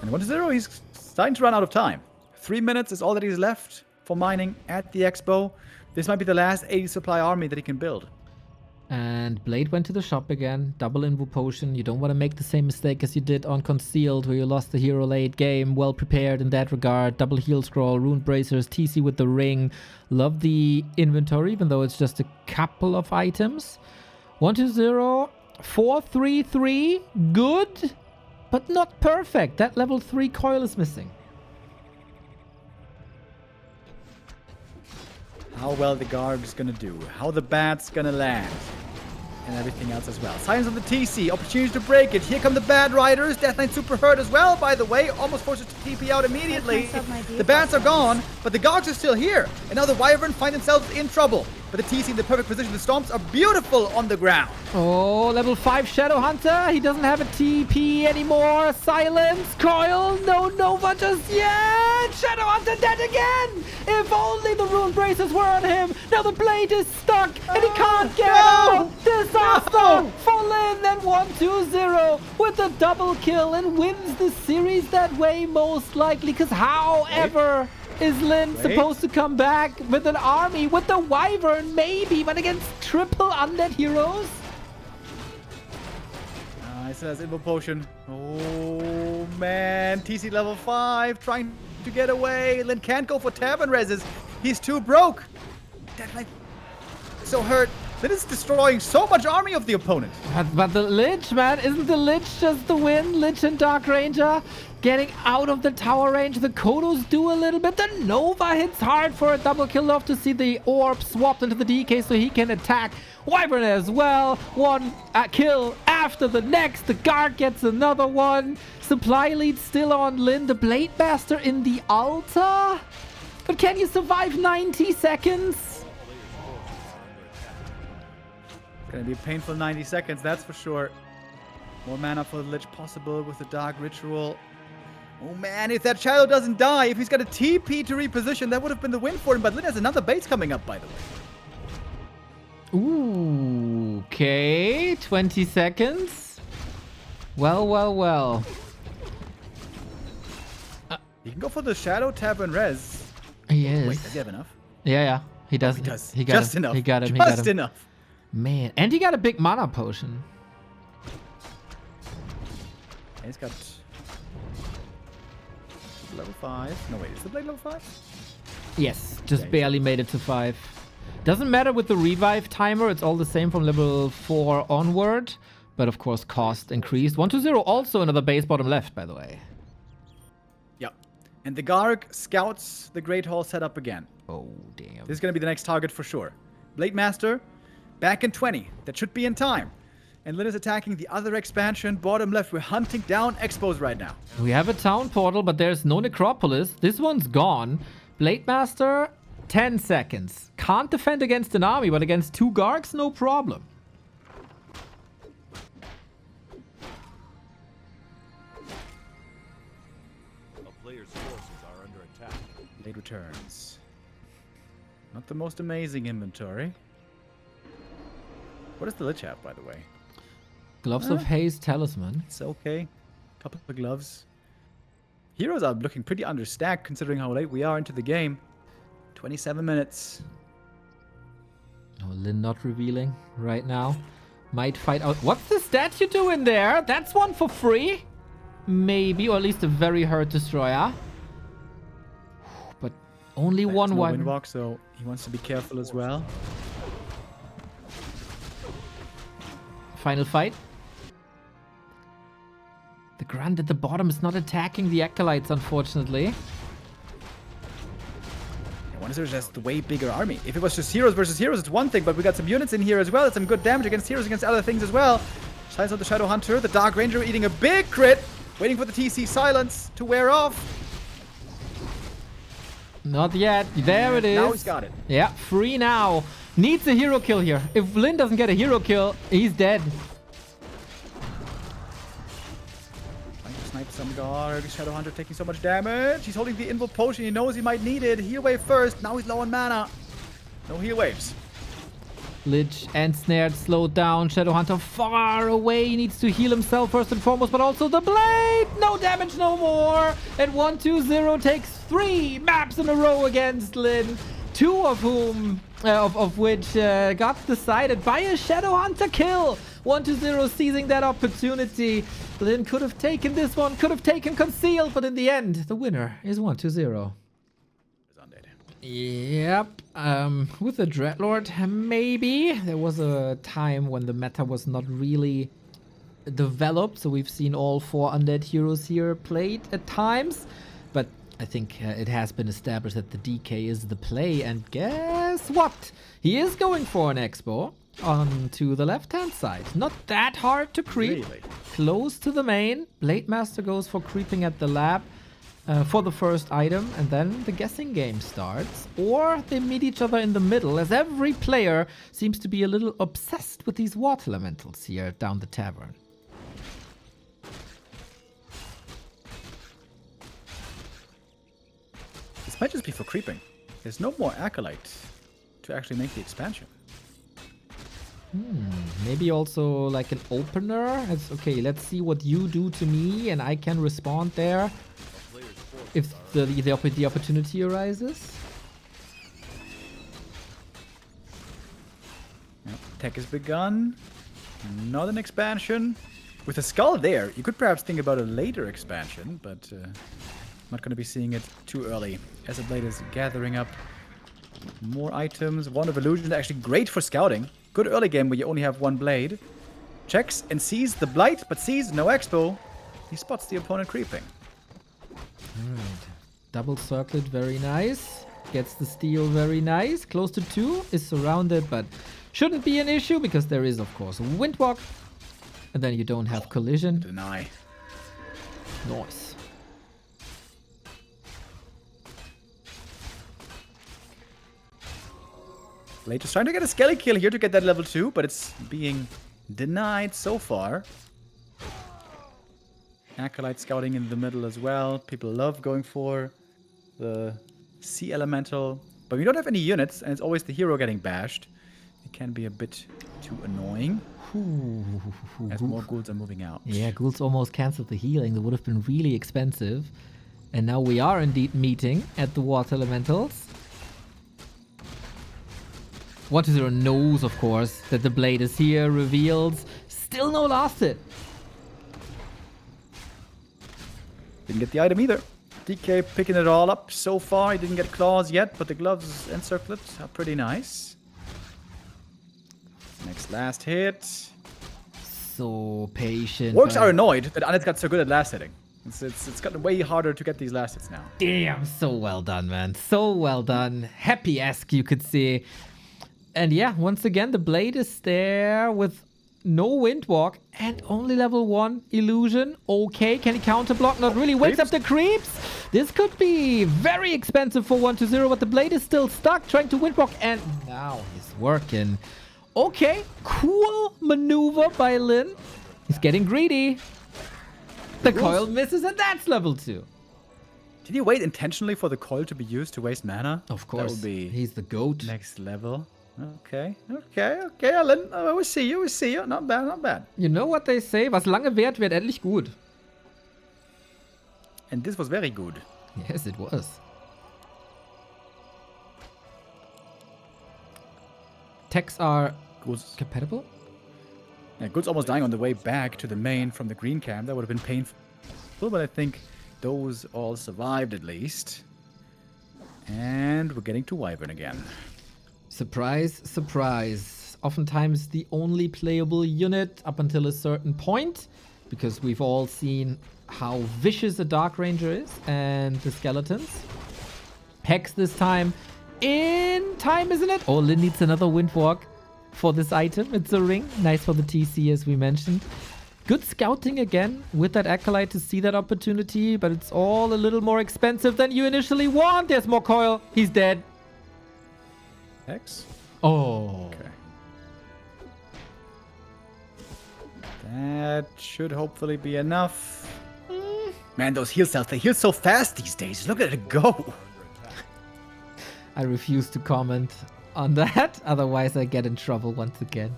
And 120, he's starting to run out of time. 3 minutes is all that he's left for mining at the expo. This might be the last 80 supply army that he can build. And Blade went to the shop again. Double Invo Potion. You don't want to make the same mistake as you did on Concealed, where you lost the hero late game. Well prepared in that regard. Double Heal Scroll, Rune Bracers, TC with the ring. Love the inventory, even though it's just a couple of items. 120, 433. Good, but not perfect. That level 3 coil is missing. How well the Garg's gonna do, how the Bat's gonna land, and everything else as well. Silence on the TC, opportunity to break it. Here come the Bat Riders. Death Knight super hurt as well, by the way. Almost forced to TP out immediately. The Bats are gone, but the Gargs are still here. And now the Wyvern find themselves in trouble. But the TC in the perfect position. The Stomps are beautiful on the ground. Oh, level 5 Shadow Hunter. He doesn't have a TP anymore. Silence. Coil. No Nova just yet. Shadow Hunter dead again. If only the Rune Braces were on him. Now the blade is stuck and he can't get out. Disaster for Lynn, and 120 with a double kill and wins the series that way most likely. Because however... Is Lynn supposed to come back with an army with the Wyvern? Maybe, but against triple undead heroes? Nice as Invo Potion. Oh man, TC level 5 trying to get away. Lynn can't go for Tavern Reses. He's too broke. Death Knight so hurt. Lynn is destroying so much army of the opponent. But the Lich, man, isn't the Lich just the win? Lich and Dark Ranger getting out of the tower range. The Kodos do a little bit. The Nova hits hard for a double kill. Love to see the orb swapped into the DK so he can attack Wyvern as well. One kill after the next. The guard gets another one. Supply lead still on Lynn. The Blade Master in the altar. But can you survive 90 seconds? Gonna be a painful 90 seconds, that's for sure. More mana for the Lich possible with the Dark Ritual. Oh man, if that Shadow doesn't die, if he's got a TP to reposition, that would have been the win for him. But Lynn has another base coming up, by the way. Ooh, okay. 20 seconds. Well. He can go for the Shadow, tap, and res. He is. Wait, does he have enough? Yeah. He does. He does. He got Just him. enough. He got him. Just enough. Man, and he got a big mana potion. And he's got level 5. No, wait, is the blade level 5? Yes, just Yeah, barely made it to 5. Doesn't matter with the revive timer, it's all the same from level 4 onward. But of course, cost increased. 1-0, also another base bottom left, by the way. Yep. And the Garg scouts the Great Hall setup again. Oh, damn. This is going to be the next target for sure. Blade Master, back in 20. That should be in time. And Lynn is attacking the other expansion, bottom left. We're hunting down Expos right now. We have a town portal, but there's no necropolis. This one's gone. Blade Master, 10 seconds. Can't defend against an army, but against 2 Gargs, no problem. A player's forces are under attack. Blade returns. Not the most amazing inventory. What does the Lich have, by the way? Gloves of Haze Talisman. It's okay. Couple of gloves. Heroes are looking pretty understacked considering how late we are into the game. 27 minutes. Oh, Lynn not revealing right now. Might fight out. What's the statue doing there? That's one for free? Maybe, or at least a very hurt destroyer. But only That's one no one. windwalk, so he wants to be careful as well. Final fight. The Grunt at the bottom is not attacking the Acolytes, unfortunately. 1-0 just a way bigger army. If it was just heroes versus heroes, it's one thing, but we got some units in here as well. It's some good damage against heroes, against other things as well. Shines on the Shadow Hunter. The Dark Ranger eating a big crit. Waiting for the TC Silence to wear off. Not yet. There it is. Now he's got it. Yeah, free now. Needs a hero kill here. If Lynn doesn't get a hero kill, he's dead. Trying to snipe some guard. Shadow Hunter taking so much damage. He's holding the Invul Potion. He knows he might need it. Heal wave first. Now he's low on mana. No heal waves. Lich and Snared slowed down. Shadowhunter far away. He needs to heal himself first and foremost, but also the blade. No damage no more. And 1-2-0 takes 3 maps in a row against Lynn. 2 of whom, of which got decided by a Shadowhunter kill. 1-0 seizing that opportunity. Lynn could have taken this one, could have taken Concealed, but in the end, the winner is 1-0. Yep, with the Dreadlord, maybe. There was a time when the meta was not really developed, so we've seen all 4 undead heroes here played at times. But I think it has been established that the DK is the play, and guess what? He is going for an Expo onto the left-hand side. Not that hard to creep. Really? Close to the main. Blade Master goes for creeping at the lab. For the first item, and then the guessing game starts. Or they meet each other in the middle, as every player seems to be a little obsessed with these water elementals here down the tavern. This might just be for creeping. There's no more Acolyte to actually make the expansion. Maybe also like an opener. It's okay, let's see what you do to me, and I can respond there. If the opportunity arises. Yep. Tech has begun. Not an expansion. With a skull there, you could perhaps think about a later expansion, but not going to be seeing it too early. As the blade is gathering up more items. Wand of Illusion is actually great for scouting. Good early game where you only have one blade. Checks and sees the blight, but sees no expo. He spots the opponent creeping. Alright. Double circlet, very nice. Gets the steal, very nice. Close to 2, is surrounded, but shouldn't be an issue because there is, of course, Windwalk. And then you don't have collision. Deny. Nice. Late just trying to get a skelly kill here to get that level 2, but it's being denied so far. Acolyte scouting in the middle as well. People love going for the Sea Elemental. But we don't have any units, and it's always the hero getting bashed. It can be a bit too annoying. As more ghouls are moving out. Yeah, ghouls almost cancelled the healing. That would have been really expensive. And now we are indeed meeting at the Water Elementals. 1-0 knows, of course, that the blade is here, reveals. Still no last hit. Didn't get the item either. DK picking it all up so far. He didn't get claws yet, but the gloves and circlets are pretty nice. Next last hit. So patient. Orcs are annoyed that Annette got so good at last hitting. It's gotten way harder to get these last hits now. Damn, so well done, man. So well done. Happy-esque, you could say. And yeah, once again, the blade is there with no windwalk and only level 1 illusion. Okay, can he counterblock? Not really. Wakes up the creeps. This could be very expensive for 1-0, but the blade is still stuck, trying to windwalk, and now he's working. Okay, cool maneuver by Lynn. He's getting greedy. The coil misses, and that's level 2. Did he wait intentionally for the coil to be used to waste mana? Of course. That would be He's the goat. next level. Okay, Lynn. We see you. Not bad. You know what they say? Was lange währt, wird endlich gut. And this was very good. Yes, it was. Techs are Ghouls. compatible? Yeah, Ghouls almost dying on the way back to the main from the green camp. That would have been painful, but I think those all survived at least. And we're getting to Wyvern again. Surprise, surprise. Oftentimes the only playable unit up until a certain point, because we've all seen how vicious a Dark Ranger is and the skeletons. Hex this time in time, isn't it? Oh, Lynn needs another windwalk for this item. It's a ring. Nice for the TC, as we mentioned. Good scouting again with that Acolyte to see that opportunity, but it's all a little more expensive than you initially want. There's more coil. He's dead. Hex? Oh. Okay. That should hopefully be enough. Man, those heal cells, they heal so fast these days. Look at it go. I refuse to comment on that, otherwise I get in trouble once again.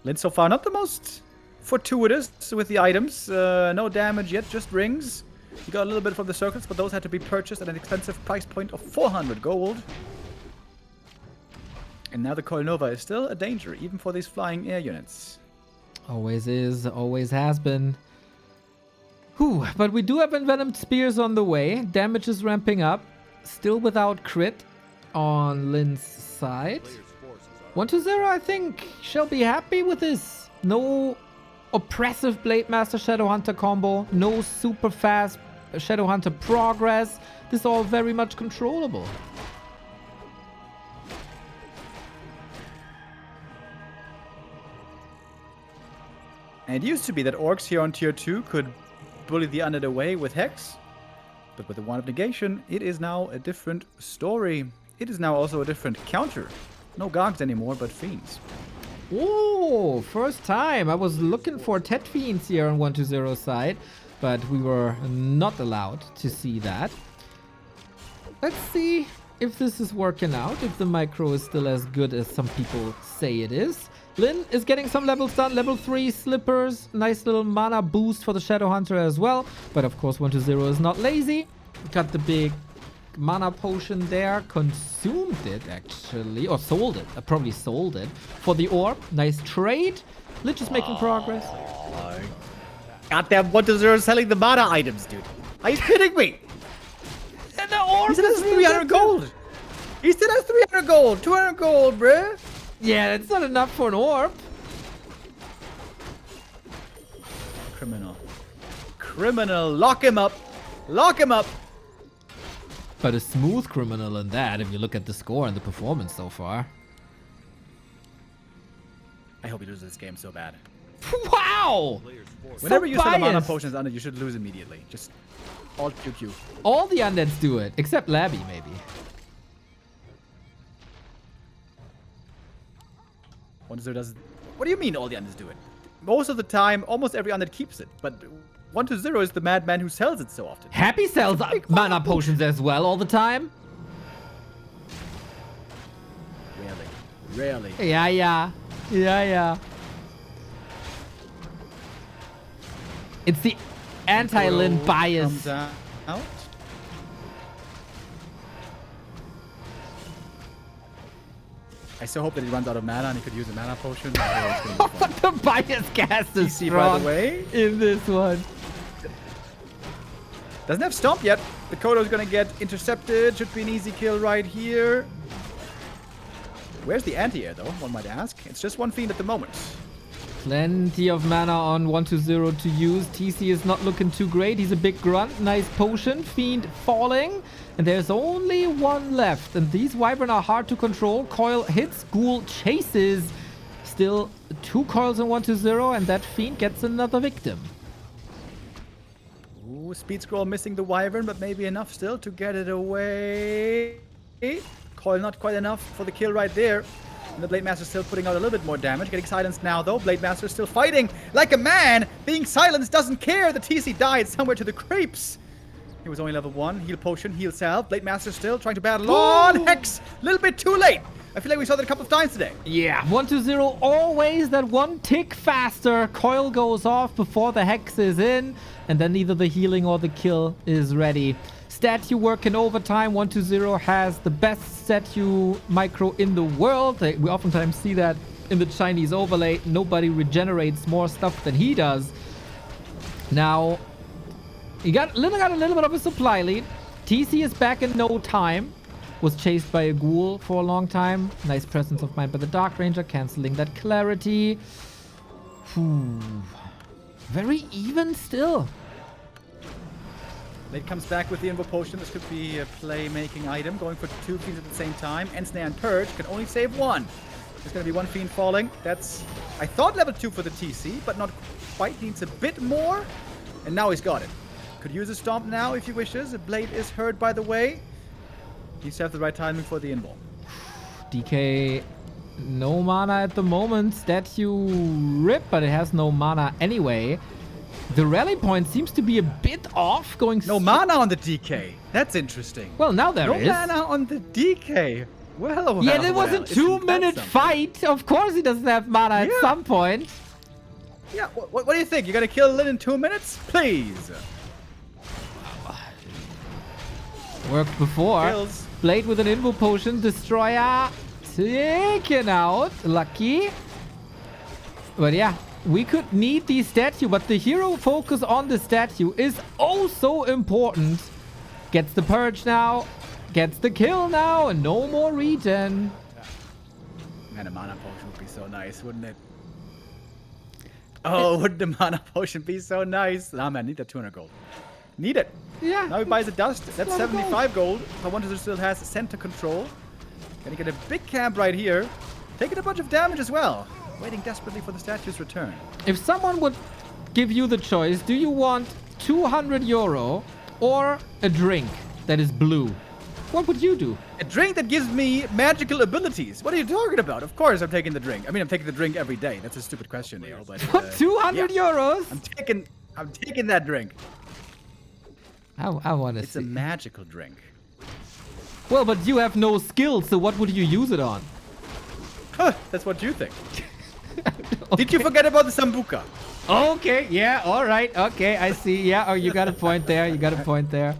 Lynn so far not the most fortuitous with the items. No damage yet, just rings. He got a little bit from the circles, but those had to be purchased at an expensive price point of 400 gold. And now the Coil Nova is still a danger, even for these flying air units. Always is, always has been. Whew, but we do have Envenomed Spears on the way. Damage is ramping up. Still without crit on Lynn's side. 1-0, I think, shall be happy with this. No oppressive Blade Master Shadowhunter combo. No super fast Shadowhunter progress. This is all very much controllable. And it used to be that orcs here on tier 2 could bully the undead away with Hex. But with the Wand of Negation, it is now a different story. It is now also a different counter. No Gogs anymore, but Fiends. Oh, first time. I was looking for Tet Fiends here on 1-0 side, but we were not allowed to see that. Let's see if this is working out, if the micro is still as good as some people say it is. Lynn is getting some levels done. Level 3 slippers. Nice little mana boost for the Shadowhunter as well. But of course 1-0 is not lazy. Got the big mana potion there. Consumed it actually. Or sold it. I probably sold it. For the orb. Nice trade. Lich is making progress. Goddamn 1-0 selling the mana items, dude. Are you kidding me? And the orb He still has is 300 gold. He still has 300 gold. 200 gold, bruh. Yeah, that's not enough for an orb. Criminal. Criminal. Lock him up. Lock him up. But a smooth criminal in that, if you look at the score and the performance so far. I hope he loses this game so bad. Wow! Whenever So you sell a mana biased. potions under, you should lose immediately. Just alt QQ. All the undeads do it, except Labby, maybe. 1-0 does. What do you mean all the unders do it? Most of the time, almost every under keeps it. But 1-0 is the madman who sells it so often. Happy sells mana potions as well all the time. Rarely. Yeah. It's the anti-Lynn bias. Comes out. I so hope that he runs out of mana and he could use a mana potion. But the bias cast is TC, strong by the way. in this one. Doesn't have Stomp yet. The Kodo's gonna get intercepted. Should be an easy kill right here. Where's the anti-air though, one might ask? It's just one fiend at the moment. Plenty of mana on 1-0 to use. TC is not looking too great. He's a big grunt. Nice potion. Fiend falling. And there's only one left. And these Wyvern are hard to control. Coil hits. Ghoul chases. Still 2 coils on 1-0. And that Fiend gets another victim. Ooh, speed scroll missing the Wyvern, but maybe enough still to get it away. Coil not quite enough for the kill right there. And the Blade Master still putting out a little bit more damage. Getting silenced now, though. Blade Master still fighting like a man. Being silenced, doesn't care. The TC died somewhere to the creeps. He was only level 1. Heal potion, heal salve. Blade Master still trying to battle on. Hex, a little bit too late. I feel like we saw that a couple of times today. Yeah, 1-0 always that one tick faster. Coil goes off before the Hex is in. And then either the healing or the kill is ready. Statue working overtime. 1-0 has the best statue micro in the world. We oftentimes see that in the Chinese overlay. Nobody regenerates more stuff than he does. Now, Lynn got a little bit of a supply lead. TC is back in no time. Was chased by a ghoul for a long time. Nice presence of mind by the Dark Ranger, canceling that clarity. Very even still. Blade comes back with the Invo Potion. This could be a play-making item. Going for 2 fiends at the same time. Ensnare and Purge can only save 1. There's going to be 1 fiend falling. That's, I thought, level 2 for the TC, but not quite. Needs a bit more. And now he's got it. Could use a Stomp now if he wishes. The Blade is hurt, by the way. Needs to have the right timing for the Invo. DK, no mana at the moment. Statue rip, but it has no mana anyway. The rally point seems to be a bit off, going... No mana on the DK. That's interesting. Well, now there is. No mana on the DK. Well, yeah, there was a 2-minute fight. Of course he doesn't have mana at some point. Yeah, what do you think? You're gonna kill Lynn in 2 minutes? Please. Worked before. Kills. Blade with an Invo Potion. Destroyer taken out. Lucky. But yeah, we could need the statue, but the hero focus on the statue is oh so important. Gets the purge now. Gets the kill now. And no more regen. Man, a mana potion would be so nice, wouldn't it? Oh, would the mana potion be so nice? Nah, man, need that 200 gold. Need it. Yeah. Now he buys a dust. That's 75 gold. Kawanta still has center control. Gonna get a big camp right here. Taking a bunch of damage as well. Waiting desperately for the statue's return. If someone would give you the choice, do you want 200 euro or a drink that is blue? What would you do? A drink that gives me magical abilities. What are you talking about? Of course I'm taking the drink. I mean, I'm taking the drink every day. That's a stupid question, Neil. But For 200 euros? I'm taking that drink. I want to see. It's a magical drink. Well, but you have no skill, so what would you use it on? Huh, that's what you think. Did you forget about the Sambuca? Okay, yeah, all right, okay, I see. Yeah, oh, you got a point there. You got a point there.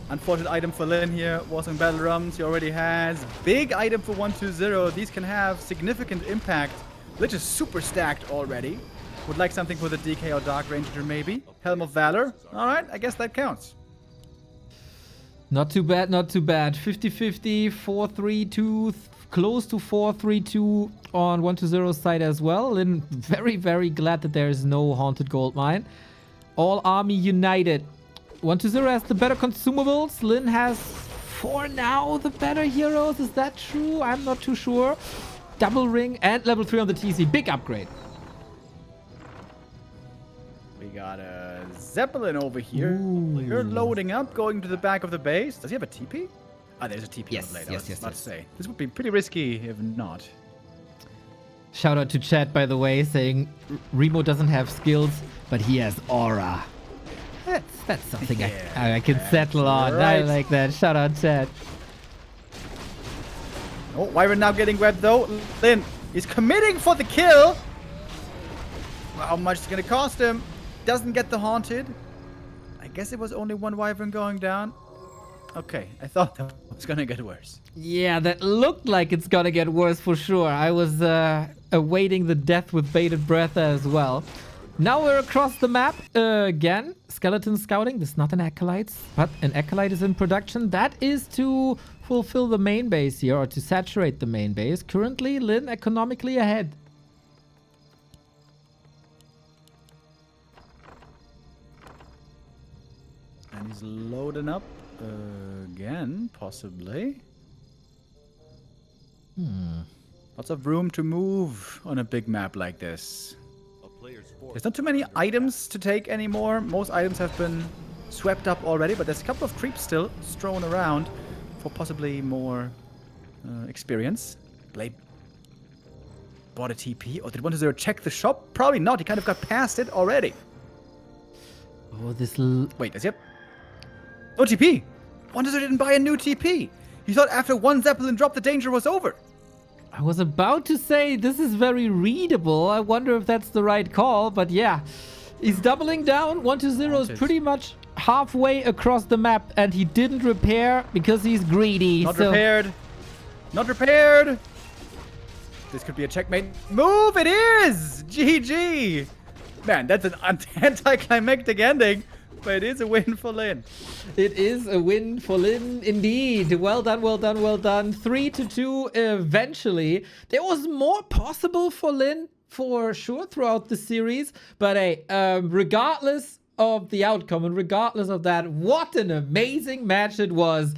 Unfortunate item for Lynn here. Warsong Battle Rums he already has. Big item for 1-2-0. These can have significant impact. Lich is super stacked already. Would like something for the DK or Dark Ranger maybe. Helm of Valor. Alright, I guess that counts. Not too bad, not too bad. 50-50, 4-3-2, close to 4-3-2 on 1-2-0 side as well. Lynn, very, very glad that there is no Haunted Goldmine. All army united. 1-2-0 has the better consumables. Lynn has, for now, the better heroes. Is that true? I'm not too sure. Double ring and level 3 on the TC. Big upgrade. We got a Zeppelin over here. Ooh. You're loading up, going to the back of the base. Does he have a TP? Ah, there's a TP Yes, on the blade. yes, I was yes, about yes. to say. This would be pretty risky if not. Shout out to chat, by the way, saying Remo doesn't have skills, but he has aura. That's something I can settle on. I right. like that. Shout out chat. Oh, Wyvern now getting webbed though. Lynn is committing for the kill. How much is it going to cost him? Doesn't get the haunted. I guess it was only one Wyvern going down. Okay, I thought that was going to get worse. Yeah, that looked like it's gonna get worse for sure. I was awaiting the death with bated breath as well. Now we're across the map again. Skeleton scouting. This is not an acolyte, but an acolyte is in production. That is to fulfill the main base here, or to saturate the main base. Currently, Lynn economically ahead. And he's loading up again, possibly. Lots of room to move on a big map like this. A player's force There's not too many items to take anymore. Most items have been swept up already, but there's a couple of creeps still strewn around for possibly more experience. Blade bought a TP. Or did 1-0 check the shop? Probably not. He kind of got past it already. Oh, this... Wait, that's it. No TP. 1-0 didn't buy a new TP. He thought after one Zeppelin drop, the danger was over. I was about to say this is very readable. I wonder if that's the right call, but yeah. He's doubling down. 1-0 is pretty much halfway across the map, and he didn't repair because he's greedy. Not repaired. Not repaired. This could be a checkmate move. It is. GG. Man, that's an anticlimactic ending. But it is a win for Lynn. It is a win for Lynn, indeed. Well done, well done, well done. 3-2 eventually. There was more possible for Lynn, for sure, throughout the series. But hey, regardless of the outcome and regardless of that, what an amazing match it was.